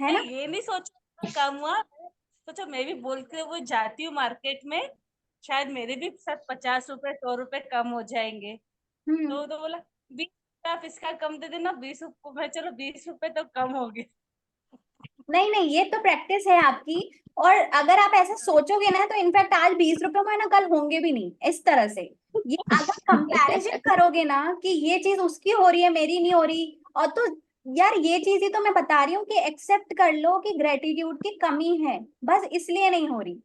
है ना। नहीं ये नहीं सोचा कम हुआ, सोचा मैं भी बोल के वो जाती हूँ मार्केट में, शायद मेरे भी साथ 50 रुपए 100 रुपए कम हो जाएंगे। हम्म। तो बोला 20 आप इसका कम दे देना, 20 रुपए मैं, चलो 20 रुपए तो कम हो गए। नहीं नहीं, ये तो प्रैक्टिस है आपकी। और अगर आप ऐसा सोचोगे ना, तो इनफैक्ट आज 20 रुपए में ना कल होंगे भी नहीं, इस तरह से। ये अगर कंपैरिजन करोगे ना कि ये चीज उसकी हो रही है, मेरी नहीं हो रही, और तो यार ये चीज ही तो मैं बता रही हूँ कि एक्सेप्ट कर लो कि ग्रेटिट्यूड की कमी है, बस इसलिए नहीं हो रही,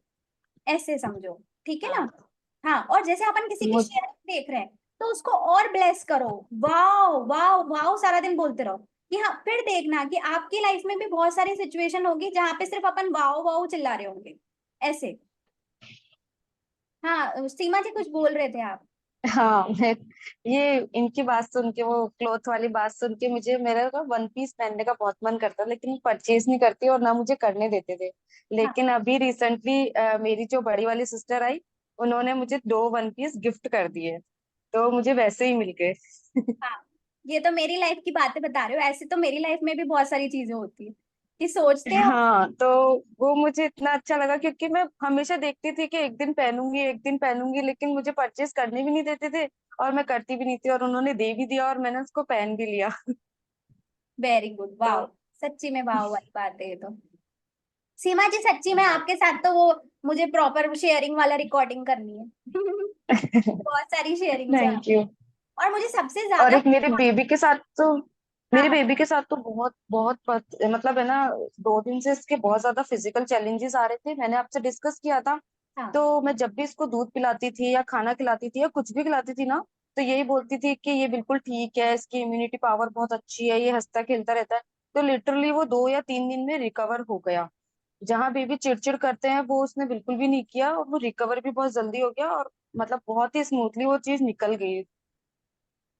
ऐसे समझो। ठीक है ना। हाँ हाँ, और जैसे अपन किसी की मुझ शेयरिंग देख रहे हैं, तो उसको और ब्लेस करो। वाओ वाओ वाओ सारा दिन बोलते रहो कि हाँ, फिर देखना कि आपकी लाइफ में भी बहुत सारी सिचुएशन होगी जहां पे सिर्फ अपन वाओ वाओ चिल्ला रहे होंगे, ऐसे। हाँ सीमा जी, कुछ बोल रहे थे आप। हाँ मैं ये इनकी बात सुन के, वो क्लॉथ वाली बात सुन के, मुझे मेरा ना वन पीस पहनने का बहुत मन करता, लेकिन परचेज नहीं करती और ना मुझे करने देते थे। हाँ लेकिन अभी रिसेंटली मेरी जो बड़ी वाली सिस्टर आई, उन्होंने मुझे 2 वन पीस गिफ्ट कर दिए, तो मुझे वैसे ही मिल गए। हाँ, ये तो मेरी लाइफ की बातें बता रहे हो, ऐसे तो मेरी लाइफ में भी बहुत सारी चीजें होती है कि सोचते हो। हाँ, तो वो मुझे इतना अच्छा लगा, क्योंकि मैं हमेशा देखती थी कि एक दिन पहनूंगी एक दिन पहनूंगी, लेकिन मुझे परचेज करने भी नहीं देते थे और मैं करती भी नहीं थी, और उन्होंने दे भी दिया और मैंने उसको पहन भी लिया। वेरी गुड, तो वाओ। सच्ची में वाओ वाली बात है ये तो। सीमा जी सच्ची में आपके साथ तो वो, मुझे प्रॉपर शेयरिंग वाला रिकॉर्डिंग करनी है। बहुत सारी शेयरिंग्स है थैंक यू। और मुझे सबसे और ज्यादा। एक मेरे बेबी के साथ तो मेरे हाँ बेबी के साथ तो बहुत बहुत मतलब है ना, 2 दिन से इसके बहुत ज्यादा फिजिकल चैलेंजेस आ रहे थे, मैंने आपसे डिस्कस किया था। हाँ। तो मैं जब भी इसको दूध पिलाती थी या खाना खिलाती थी या कुछ भी खिलाती थी ना, तो यही बोलती थी कि ये बिल्कुल ठीक है, इसकी इम्यूनिटी पावर बहुत अच्छी है, ये हंसता खेलता रहता है। तो लिटरली वो 2 या 3 दिन में रिकवर हो गया। जहाँ बेबी चिड़चिड़ करते हैं वो उसने बिल्कुल भी नहीं किया, और वो रिकवर भी बहुत जल्दी हो गया, और मतलब बहुत ही स्मूथली वो चीज निकल गई।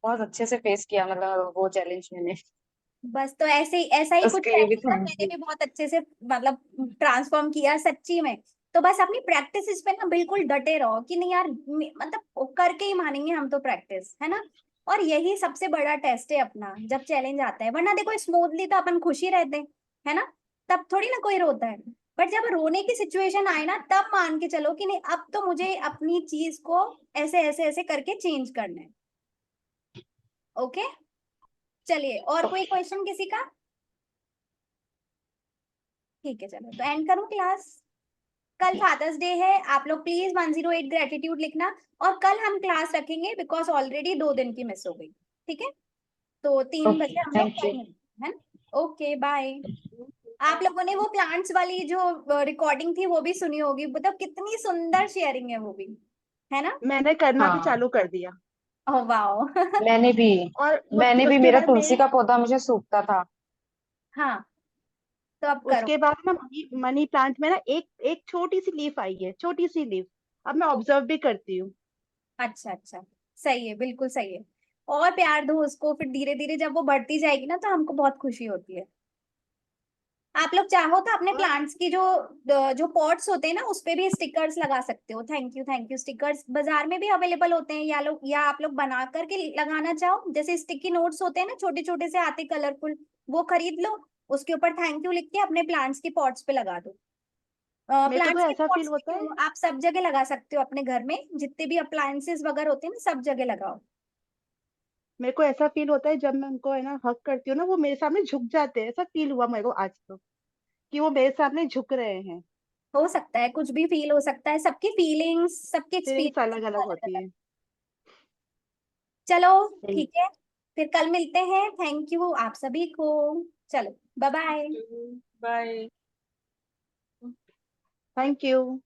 बहुत अच्छे से फेस किया, मतलब वो चैलेंज मैंने। बस तो ऐसा ही कुछ उसके लिए भी चैलेंज था, थैंक मैंने यू। भी बहुत अच्छे से मतलब ट्रांसफॉर्म किया सच्ची में। तो बस अपनी प्रैक्टिस इस पे ना बिल्कुल डटे रहो कि नहीं यार, मतलब करके ही मानेंगे हम तो, प्रैक्टिस है ना। और यही सबसे बड़ा टेस्ट है अपना, जब चैलेंज आता है। वरना देखो स्मूथली तो अपन खुश ही रहते हैं, है ना, तब थोड़ी ना कोई रोता है। बट जब रोने की सिचुएशन आए ना, तब मान के चलो कि नहीं, अब तो मुझे अपनी चीज को ऐसे ऐसे ऐसे करके चेंज करना है। ओके, चलिए, और कोई क्वेश्चन किसी का। ठीक है, चलो तो एंड करूँ क्लास। कल फादर्स डे है, आप लोग प्लीज 108 ग्रेटिट्यूड लिखना। और कल हम क्लास रखेंगे बिकॉज ऑलरेडी 2 दिन की मिस हो गई। ठीक है, तो 3 बजे ओके, हम लोग थैंक यू। कल मिलते हैं, है ना। Okay bye. आप लोगों ने वो प्लांट्स वाली जो रिकॉर्डिंग थी वो भी सुनी होगी, मतलब कितनी सुंदर शेयरिंग है वो भी, है ना। मैंने करना भी हाँ, चालू कर दिया। Oh wow. मैंने भी और मैंने भी उसके मेरा बाद तुलसी मेरी का पौधा मुझे सूखता था। हाँ, तो अब करो। उसके बाद ना मनी मनी प्लांट में ना एक एक छोटी सी लीफ आई है, छोटी सी लीफ। अब मैं ऑब्जर्व भी करती हूँ। अच्छा अच्छा, सही है, बिल्कुल सही है। और प्यार दो उसको, फिर धीरे धीरे जब वो बढ़ती जाएगी ना, तो हमको बहुत खुशी होती है। आप लोग चाहो तो अपने और प्लांट्स की जो जो पॉट्स होते हैं ना, उस पे भी स्टिकर्स लगा सकते हो, थैंक यू स्टिकर्स बाजार में भी अवेलेबल होते हैं, या आप लोग बना करके लगाना चाहो, जैसे स्टिकी नोट्स होते हैं ना, छोटे छोटे से आते कलरफुल, वो खरीद लो। उसके ऊपर थैंक यू लिख के अपने प्लांट्स की पॉट्स पे लगा दो। मेरे को तो प्लांट्स के ऐसा फील पॉट्स भी होता है। क्यों, आप सब जगह लगा सकते हो अपने घर में, जितने भी अप्लायंसेस वगैरह होते हैं ना, सब जगह लगाओ। मेरे को ऐसा फील होता है जब मैं उनको है ना हक करती हूँ ना, वो मेरे सामने झुक जाते हैं। ऐसा फील हुआ मेरे को आज तो, कि वो मेरे सामने झुक रहे हैं। हो सकता है, कुछ भी फील हो सकता है, सबकी फीलिंग्स, सबके फीलिंग्स एक्सपीरियंस अलग अलग अलग होती अलग। है। चलो सही। ठीक है, फिर कल मिलते हैं। थैंक यू आप सभी को। चलो bye bye. Bye. Thank you.